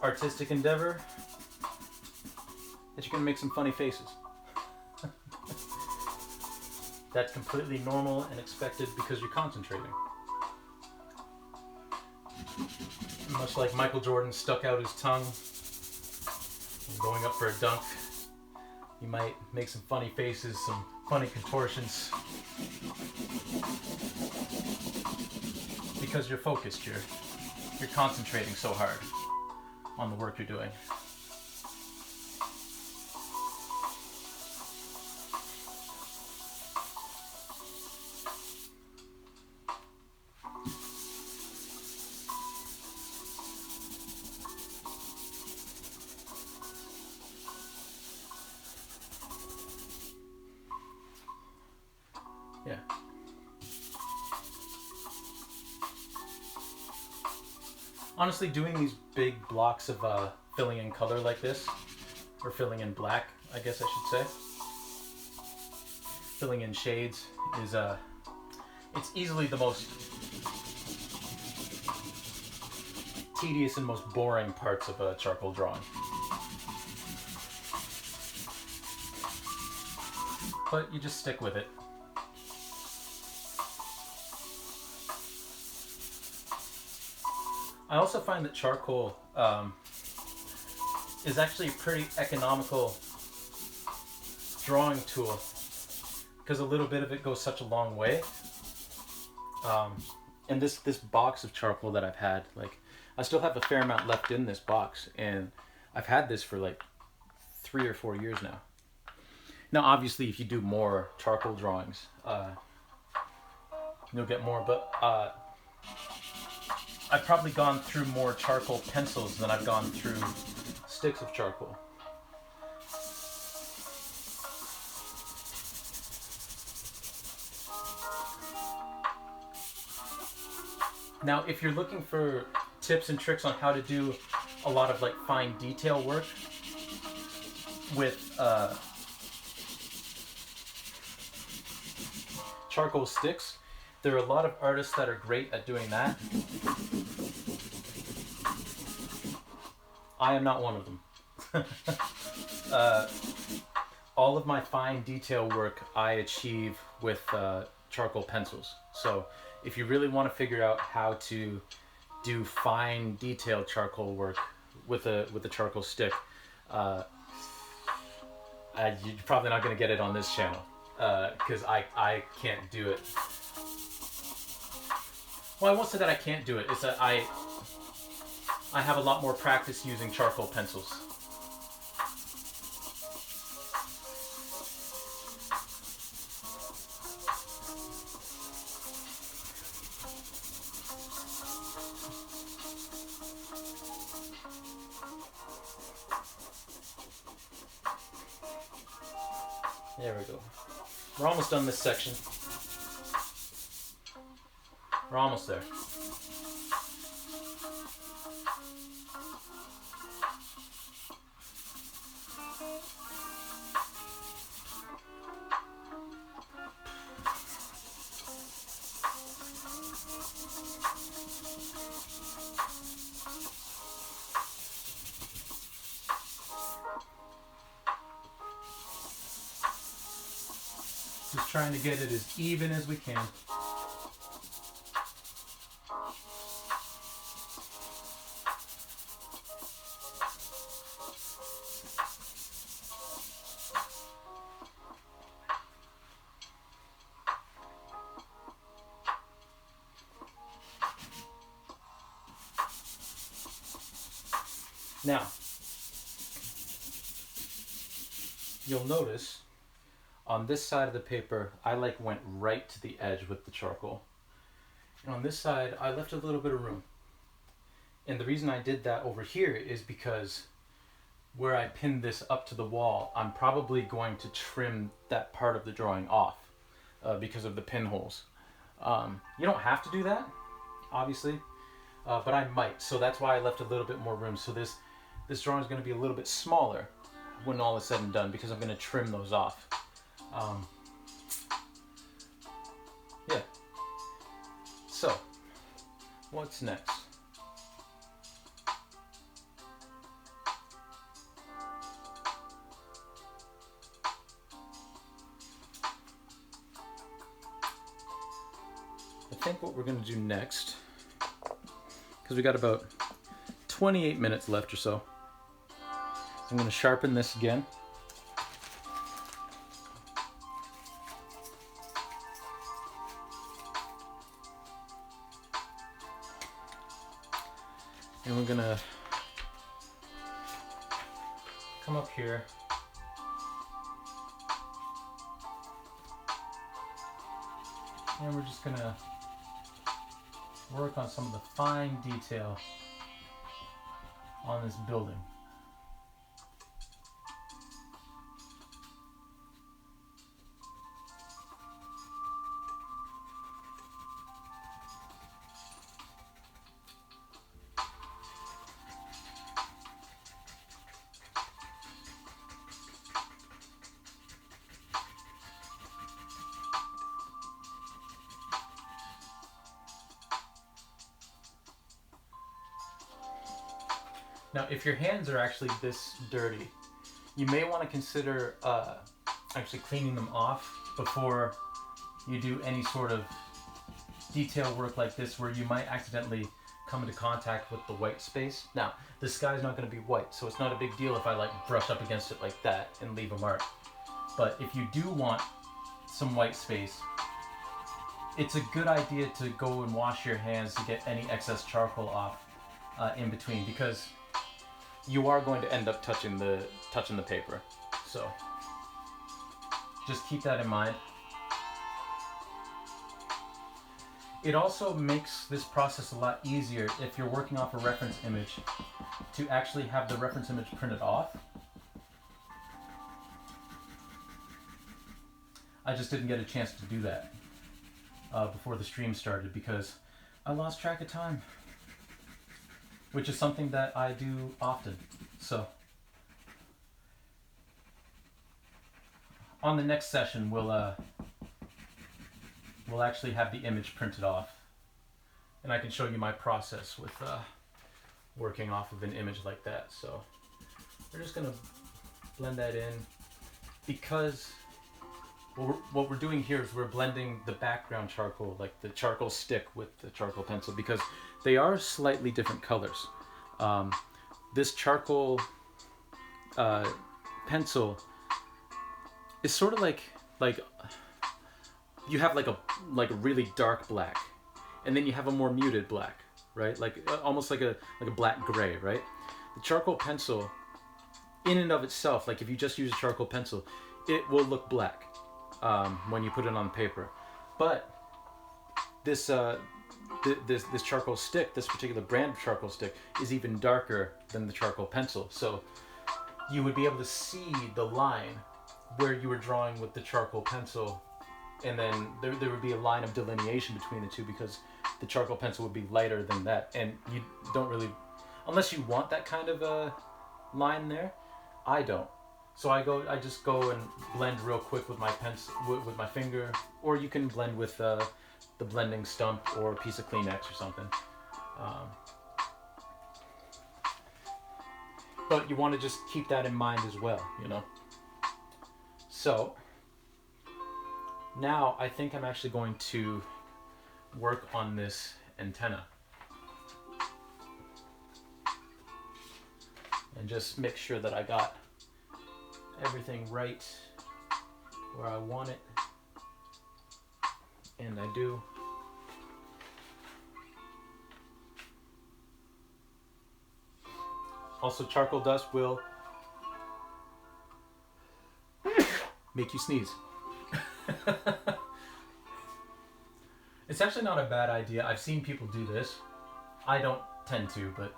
artistic endeavor that you're gonna make some funny faces. That's completely normal and expected because you're concentrating. Much like Michael Jordan stuck out his tongue and going up for a dunk, you might make some funny faces, some funny contortions, because you're focused, you're concentrating so hard on the work you're doing. Yeah. Honestly, doing these big blocks of filling in color like this, or filling in black, I guess I should say, filling in shades is it's easily the most tedious and most boring parts of a charcoal drawing. But you just stick with it. I also find that charcoal is actually a pretty economical drawing tool because a little bit of it goes such a long way. And this box of charcoal that I've had, like, I still have a fair amount left in this box, and I've had this for like 3 or 4 years now. Now, obviously, if you do more charcoal drawings, you'll get more, but I've probably gone through more charcoal pencils than I've gone through sticks of charcoal. Now, if you're looking for tips and tricks on how to do a lot of like fine detail work with charcoal sticks, there are a lot of artists that are great at doing that. I am not one of them. All of my fine detail work I achieve with charcoal pencils. So if you really want to figure out how to do fine detailed charcoal work with a charcoal stick, you're probably not going to get it on this channel because I can't do it. Well, I won't say that I can't do it. It's that I have a lot more practice using charcoal pencils. There we go. We're almost done this section. We're almost there. Just trying to get it as even as we can. Now, you'll notice on this side of the paper, I went right to the edge with the charcoal. And on this side, I left a little bit of room. And the reason I did that over here is because where I pinned this up to the wall, I'm probably going to trim that part of the drawing off because of the pinholes. You don't have to do that, obviously, but I might. So that's why I left a little bit more room. So this drawing is going to be a little bit smaller when all is said and done because I'm going to trim those off. Yeah. So, what's next? I think what we're going to do next, because we got about 28 minutes left or so, I'm going to sharpen this again. And we're going to come up here. And we're just going to work on some of the fine detail on this building. Now, if your hands are actually this dirty, you may want to consider actually cleaning them off before you do any sort of detail work like this, where you might accidentally come into contact with the white space. Now, the sky's not going to be white, so it's not a big deal if I like brush up against it like that and leave a mark. But if you do want some white space, it's a good idea to go and wash your hands to get any excess charcoal off in between, because you are going to end up touching the paper. So just keep that in mind. It also makes this process a lot easier if you're working off a reference image to actually have the reference image printed off. I just didn't get a chance to do that before the stream started because I lost track of time, which is something that I do often. So on the next session, we'll actually have the image printed off, and I can show you my process with working off of an image like that. So we're just gonna blend that in, because what we're doing here is we're blending the background charcoal, like the charcoal stick, with the charcoal pencil, because they are slightly different colors. This charcoal pencil is sort of like you have like a really dark black, and then you have a more muted black, right? Like almost like a black gray, right? The charcoal pencil, in and of itself, like if you just use a charcoal pencil, it will look black when you put it on paper. But this this charcoal stick, this particular brand of charcoal stick, is even darker than the charcoal pencil. So you would be able to see the line where you were drawing with the charcoal pencil, and then there would be a line of delineation between the two, because the charcoal pencil would be lighter than that, and you don't really, unless you want that kind of a line there. I don't. So I just go and blend real quick with my pencil, with my finger, or you can blend with the blending stump or a piece of Kleenex or something. But you want to just keep that in mind as well, you know. So now I think I'm actually going to work on this antenna and just make sure that I got everything right where I want it, and I do. Also, charcoal dust will make you sneeze. It's actually not a bad idea. I've seen people do this. I don't tend to, but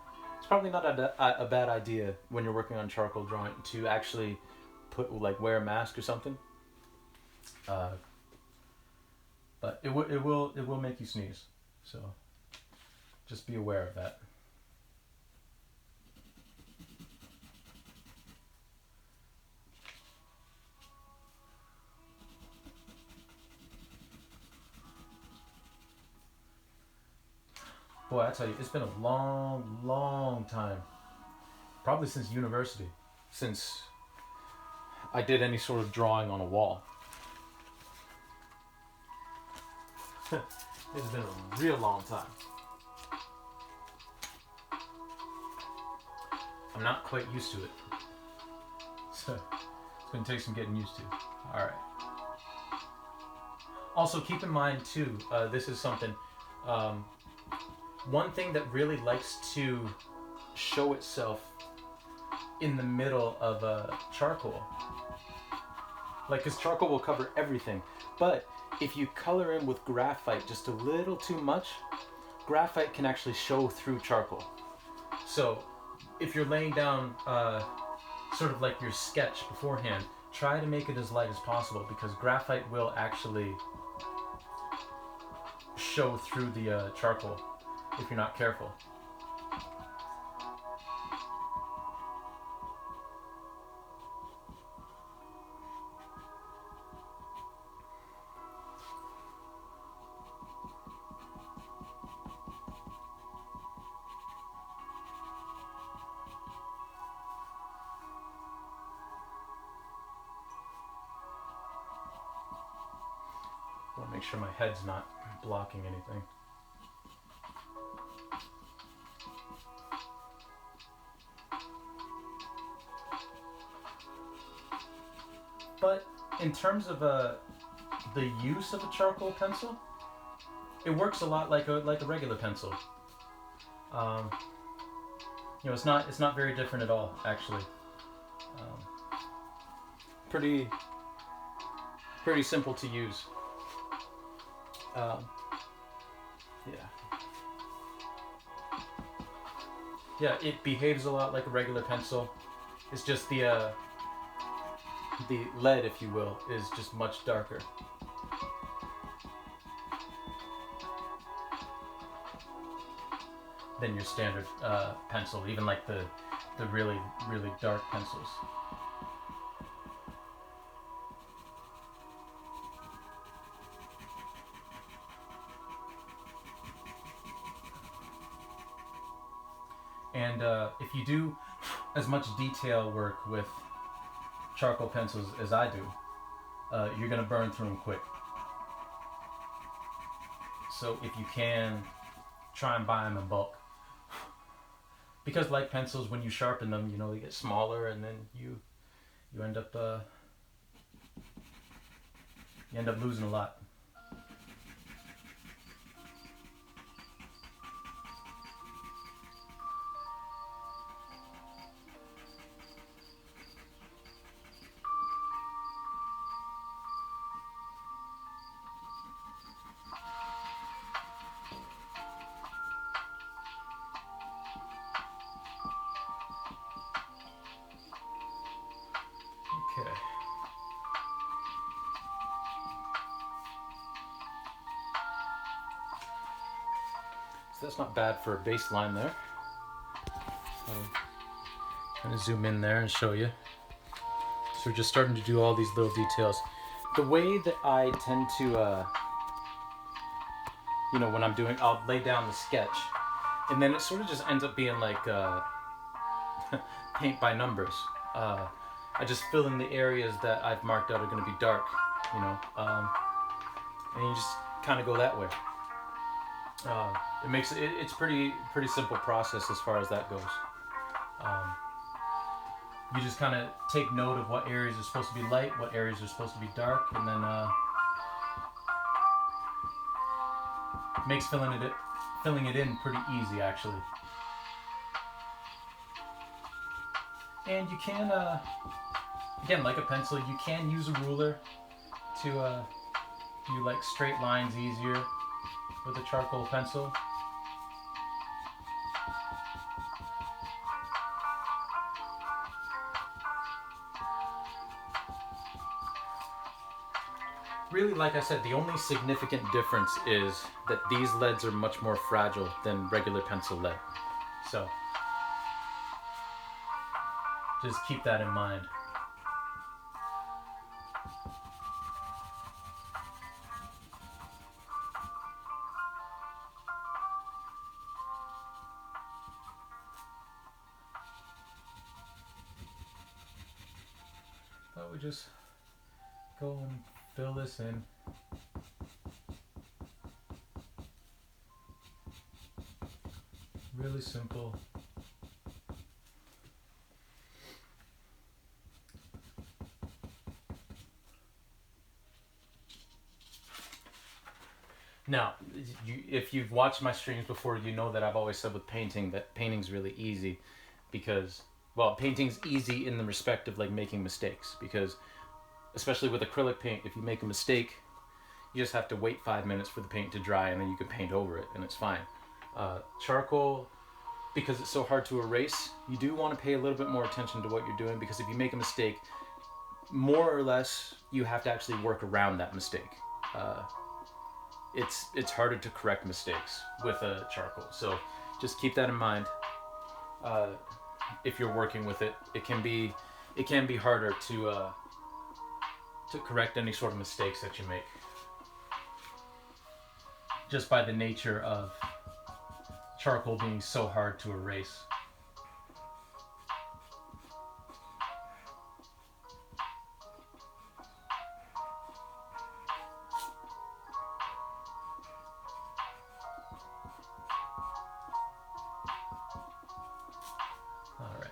It's probably not a bad idea when you're working on charcoal drawing to actually wear a mask or something. But it will make you sneeze, so just be aware of that. Boy, I tell you, it's been a long time. Probably since university, since I did any sort of drawing on a wall. It's been a real long time. I'm not quite used to it. So it's going to take some getting used to. Alright. Also, keep in mind too, this is something, one thing that really likes to show itself in the middle of charcoal. Like, because charcoal will cover everything. But if you color in with graphite just a little too much, graphite can actually show through charcoal. So if you're laying down sort of like your sketch beforehand, try to make it as light as possible, because graphite will actually show through the charcoal if you're not careful. I want to make sure my head's not blocking anything. But in terms of the use of a charcoal pencil, it works a lot like a regular pencil. You know, it's not very different at all, actually. Pretty simple to use. Yeah, it behaves a lot like a regular pencil. It's just the lead, if you will, is just much darker. Than your standard pencil, even like the really dark pencils. And if you do as much detail work with charcoal pencils as I do, you're going to burn through them quick. So if you can, try and buy them in bulk. Because like pencils, when you sharpen them, you know, they get smaller, and then you end up losing a lot. Okay. So that's not bad for a baseline there. I'm going to zoom in there and show you. So we're just starting to do all these little details. The way that I tend to, you know, when I'm doing, I'll lay down the sketch, and then it sort of just ends up being like paint by numbers. I just fill in the areas that I've marked out are going to be dark, you know, and you just kind of go that way. It makes it's pretty simple process as far as that goes. You just kind of take note of what areas are supposed to be light, what areas are supposed to be dark, and then makes filling it in pretty easy, actually. And you can, again, like a pencil, you can use a ruler to do like straight lines easier with a charcoal pencil. Really, like I said, the only significant difference is that these leads are much more fragile than regular pencil lead. So, just keep that in mind. Thought we just go and fill this in. Really simple. Now, if you've watched my streams before, you know that I've always said with painting that painting's really easy because, well, painting's easy in the respect of like making mistakes because, especially with acrylic paint, if you make a mistake, you just have to wait 5 minutes for the paint to dry and then you can paint over it and it's fine. Charcoal, because it's so hard to erase, you do want to pay a little bit more attention to what you're doing because if you make a mistake, more or less, you have to actually work around that mistake. It's harder to correct mistakes with a charcoal, so just keep that in mind. If you're working with it, it can be harder to correct any sort of mistakes that you make, just by the nature of charcoal being so hard to erase. All right.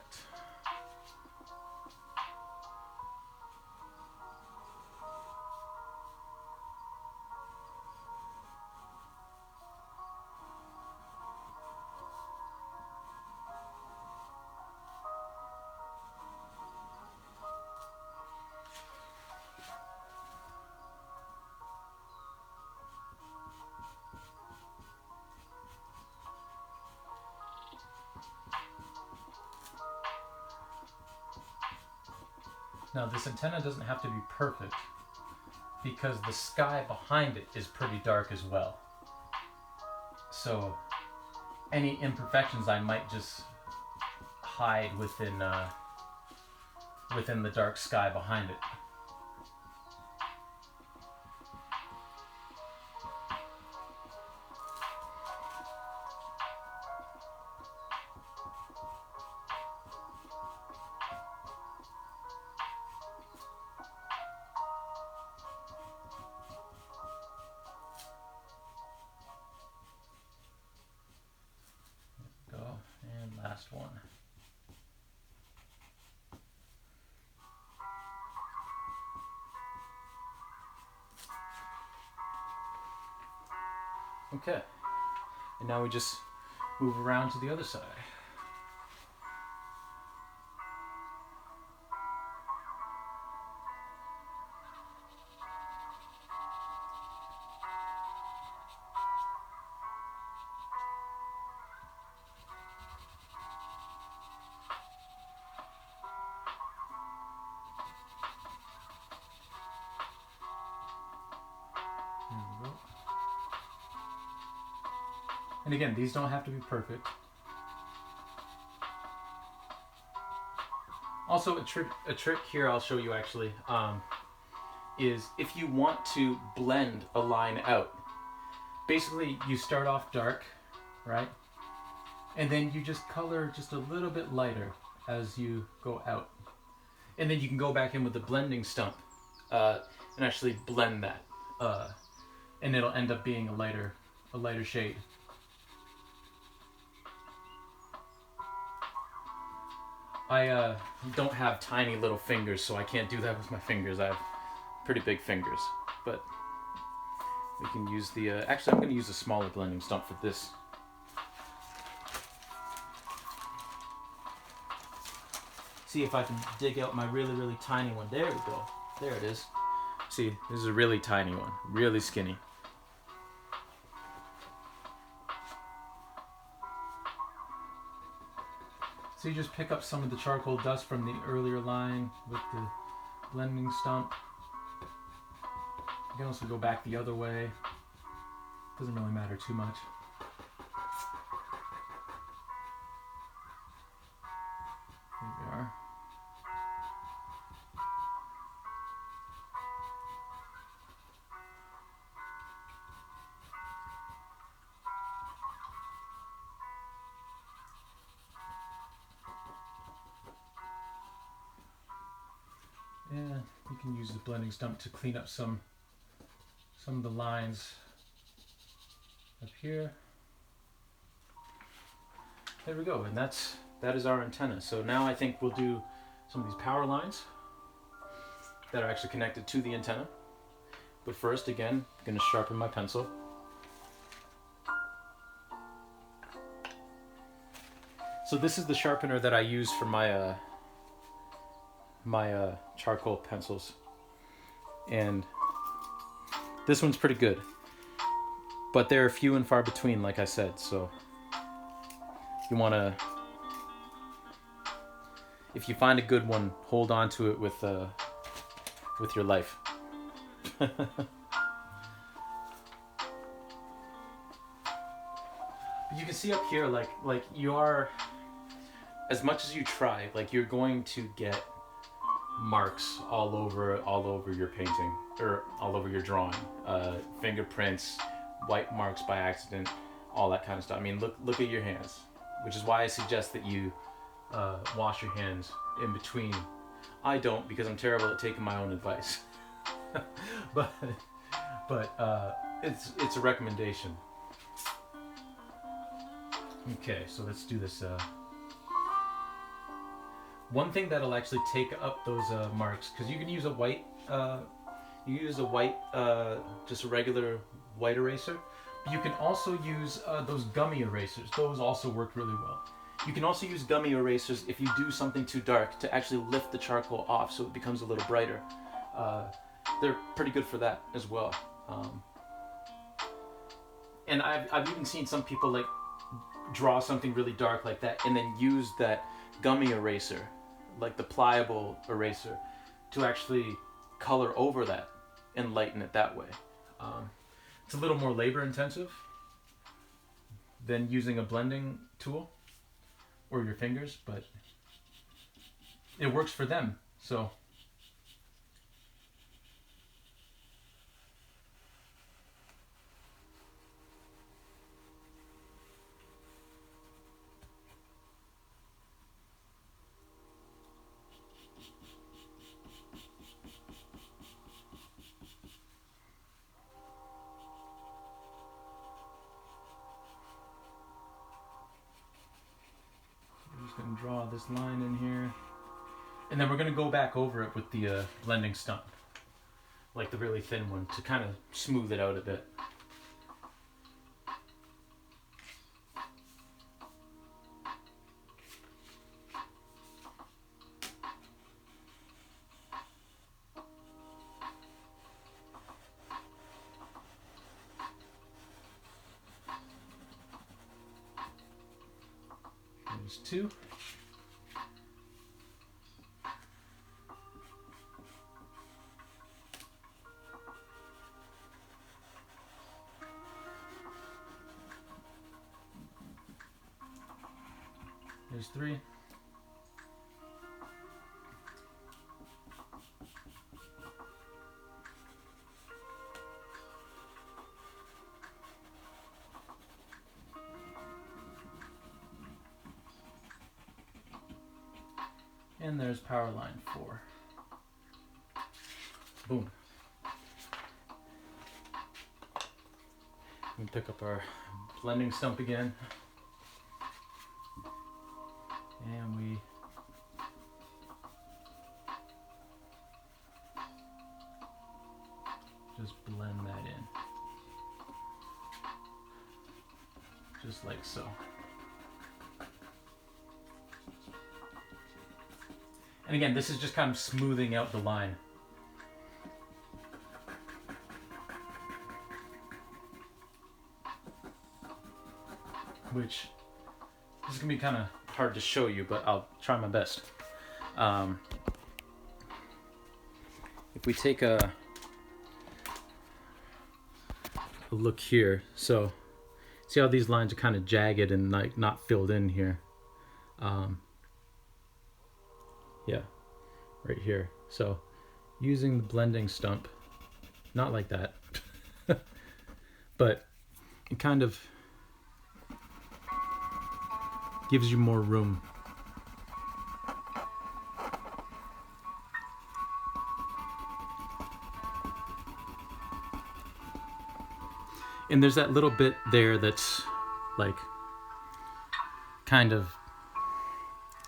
Now this antenna doesn't have to be perfect because the sky behind it is pretty dark as well. So any imperfections I might just hide within the dark sky behind it. Last one. Okay, and now we just move around to the other side. And again, these don't have to be perfect. Also, a trick here I'll show you actually is if you want to blend a line out. Basically, you start off dark, right? And then you just color just a little bit lighter as you go out. And then you can go back in with the blending stump and actually blend that. And it'll end up being a lighter shade. I don't have tiny little fingers, so I can't do that with my fingers. I have pretty big fingers, but we can use the, actually I'm going to use a smaller blending stump for this. See if I can dig out my really, really tiny one. There we go. There it is. See, this is a really tiny one, really skinny. So you just pick up some of the charcoal dust from the earlier line with the blending stump. You can also go back the other way. Doesn't really matter too much. There we are. Yeah, you can use the blending stump to clean up some of the lines up here. There we go, and that is our antenna. So now I think we'll do some of these power lines that are actually connected to the antenna. But first, again, I'm going to sharpen my pencil. So this is the sharpener that I use for my charcoal pencils, and this one's pretty good, but they're few and far between, like I said. So you want to, if you find a good one, hold on to it with your life. You can see up here, like you are, as much as you try, like you're going to get marks all over your painting, or all over your drawing, fingerprints, white marks by accident, all that kind of stuff. I mean, look at your hands, which is why I suggest that you wash your hands in between. I don't, because I'm terrible at taking my own advice. but it's a recommendation. Okay, so let's do this. One thing that'll actually take up those marks, because you can use a white, just a regular white eraser. But you can also use those gummy erasers. Those also work really well. You can also use gummy erasers if you do something too dark to actually lift the charcoal off so it becomes a little brighter. They're pretty good for that as well. And I've even seen some people like draw something really dark like that and then use that gummy eraser, like the pliable eraser, to actually color over that and lighten it that way. It's a little more labor intensive than using a blending tool or your fingers, but it works for them. So going to draw this line in here, and then we're going to go back over it with the blending stump, like the really thin one, to kind of smooth it out a bit. There's two. There's three. And there's power line 4. Boom. We pick up our blending stump again. And we just blend that in. Just like so. And again, this is just kind of smoothing out the line. Which is going to be kind of hard to show you, but I'll try my best. If we take a a look here. So see how these lines are kind of jagged and like not filled in here. Yeah, right here. So using the blending stump, not like that, but it kind of gives you more room. And there's that little bit there that's like kind of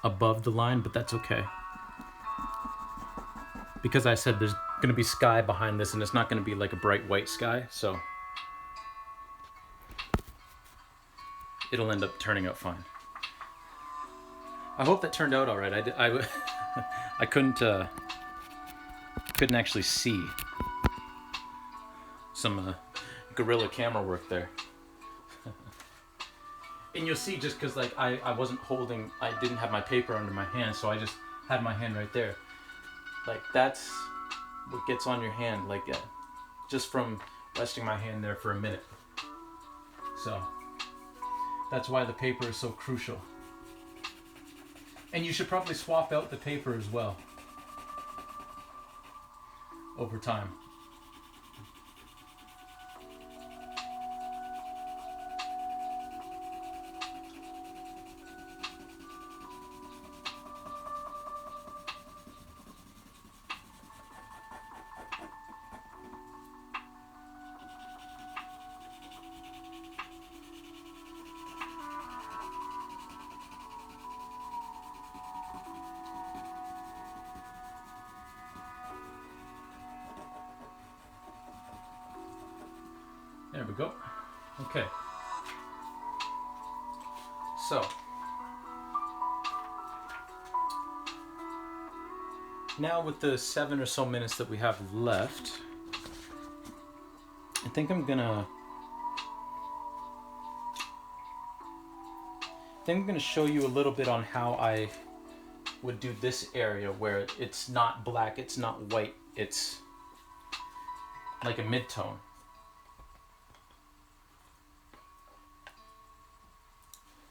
above the line, but that's okay. Because I said there's going to be sky behind this and it's not going to be like a bright white sky, so it'll end up turning out fine. I hope that turned out all right. I couldn't actually see some guerrilla camera work there. And you'll see just because like I didn't have my paper under my hand, so I just had my hand right there. Like that's what gets on your hand, like just from resting my hand there for a minute. So that's why the paper is so crucial. And you should probably swap out the paper as well over time. There we go. Okay. So now with the 7 or so minutes that we have left, I think I'm gonna show you a little bit on how I would do this area where it's not black, it's not white, it's like a mid-tone.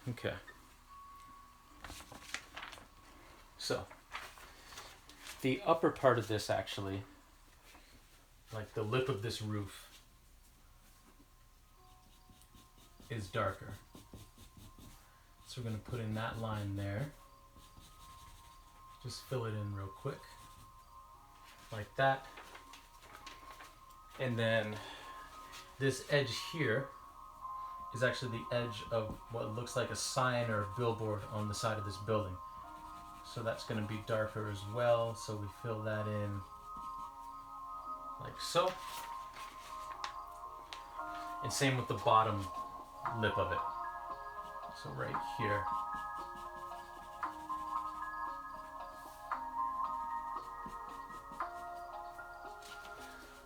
Okay. So the upper part of this actually, like the lip of this roof, is darker. So we're going to put in that line there. Just fill it in real quick. Like that. And then this edge here is actually the edge of what looks like a sign or a billboard on the side of this building. So that's going to be darker as well. So we fill that in like so. And same with the bottom lip of it. So right here.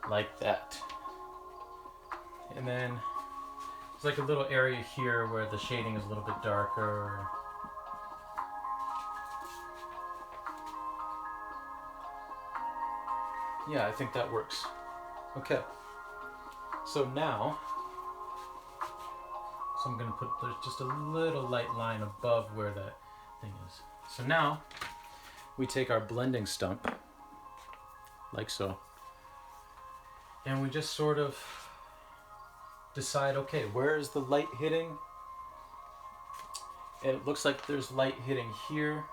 Like that. And then there's like a little area here where the shading is a little bit darker. Yeah, I think that works. Okay. So now, I'm going to put just a little light line above where that thing is. So now, we take our blending stump, like so, and we just sort of decide, okay, where is the light hitting? And it looks like there's light hitting here,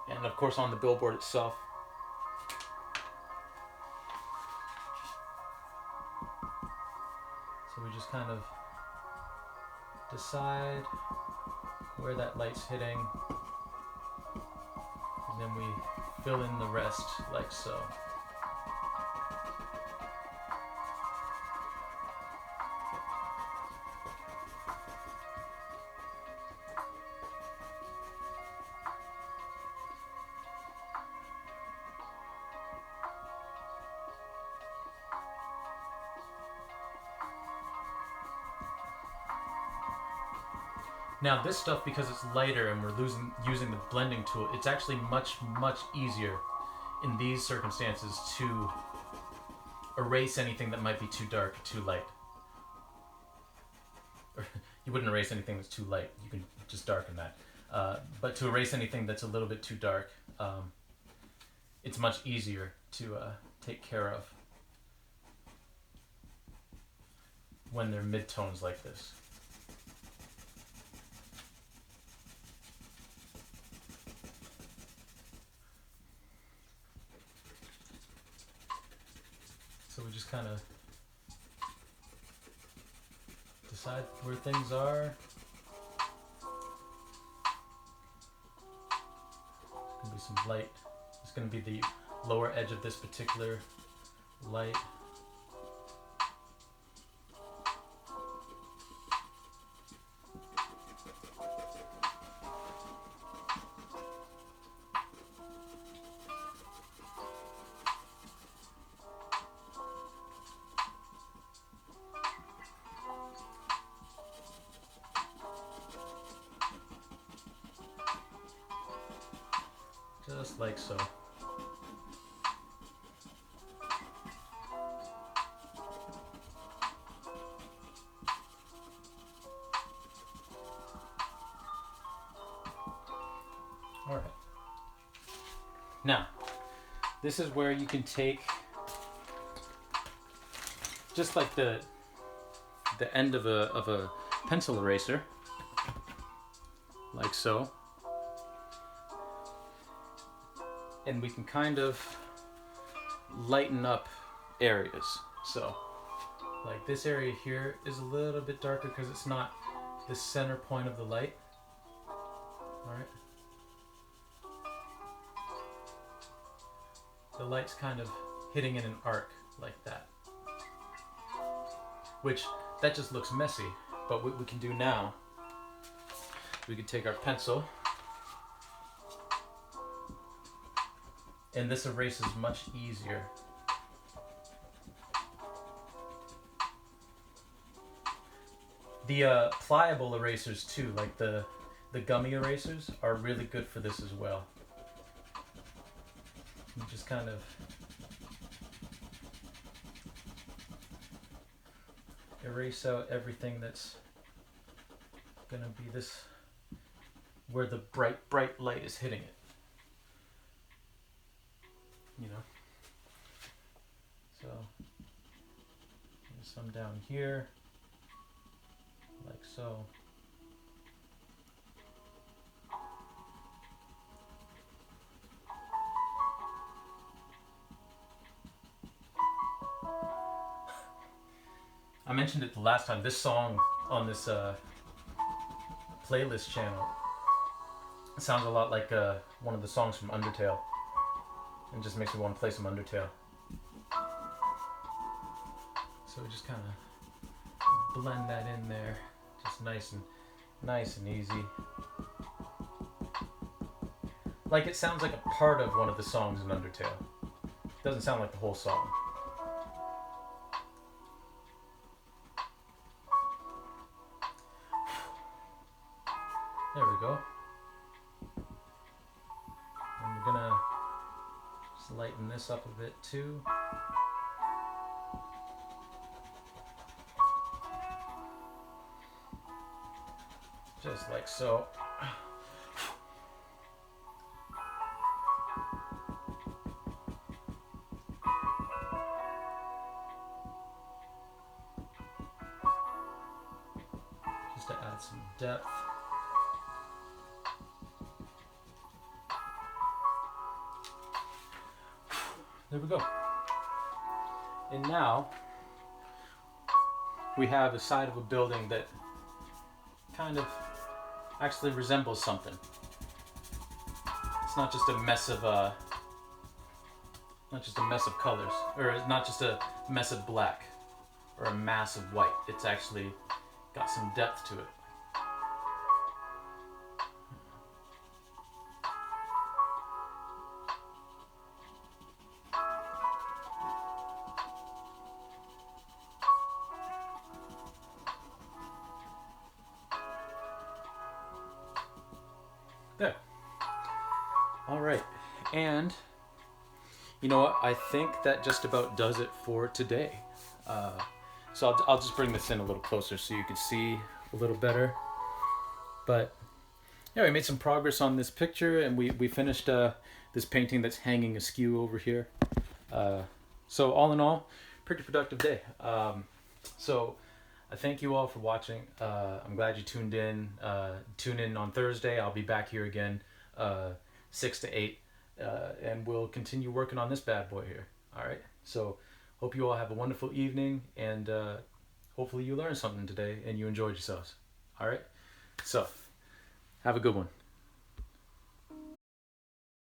and of course on the billboard itself. So we just kind of decide where that light's hitting, and then we fill in the rest like so. Now this stuff, because it's lighter and we're using the blending tool, it's actually much easier in these circumstances to erase anything that might be too dark, too light. or you wouldn't erase anything that's too light. You can just darken that. But to erase anything that's a little bit too dark, it's much easier to take care of when they're mid-tones like this. So we just kind of decide where things are. There's going to be some light. It's going to be the lower edge of this particular light. Just like so. All right. Now, this is where you can take just like the end of a pencil eraser, like so. And we can kind of lighten up areas. So, like this area here is a little bit darker because it's not the center point of the light. Alright. The light's kind of hitting in an arc like that. Which, that just looks messy. But what we can do now, we can take our pencil, and this erases much easier. The pliable erasers too, like the gummy erasers, are really good for this as well. You just kind of erase out everything that's gonna be this, where the bright light is hitting it. You know, so there's some down here, like so. I mentioned it the last time. This song on this playlist channel, it sounds a lot like one of the songs from Undertale. And just makes me want to play some Undertale. So we just kind of blend that in there, just nice and easy. Like it sounds like a part of one of the songs in Undertale. It doesn't sound like the whole song. There we go. And we're gonna just lighten this up a bit too. Just like so. Just to add some depth. There we go. And now we have a side of a building that kind of actually resembles something. It's not just a mess of colors, or it's not just a mess of black or a mass of white. It's actually got some depth to it. There. All right, and you know what? I think that just about does it for today. So I'll just bring this in a little closer so you can see a little better. But yeah, we made some progress on this picture, and we finished this painting that's hanging askew over here. So all in all, pretty productive day. So I thank you all for watching. I'm glad you tuned in. Tune in on Thursday. I'll be back here again, 6 to 8, and we'll continue working on this bad boy here. All right. So hope you all have a wonderful evening, and hopefully you learned something today and you enjoyed yourselves. All right. So have a good one.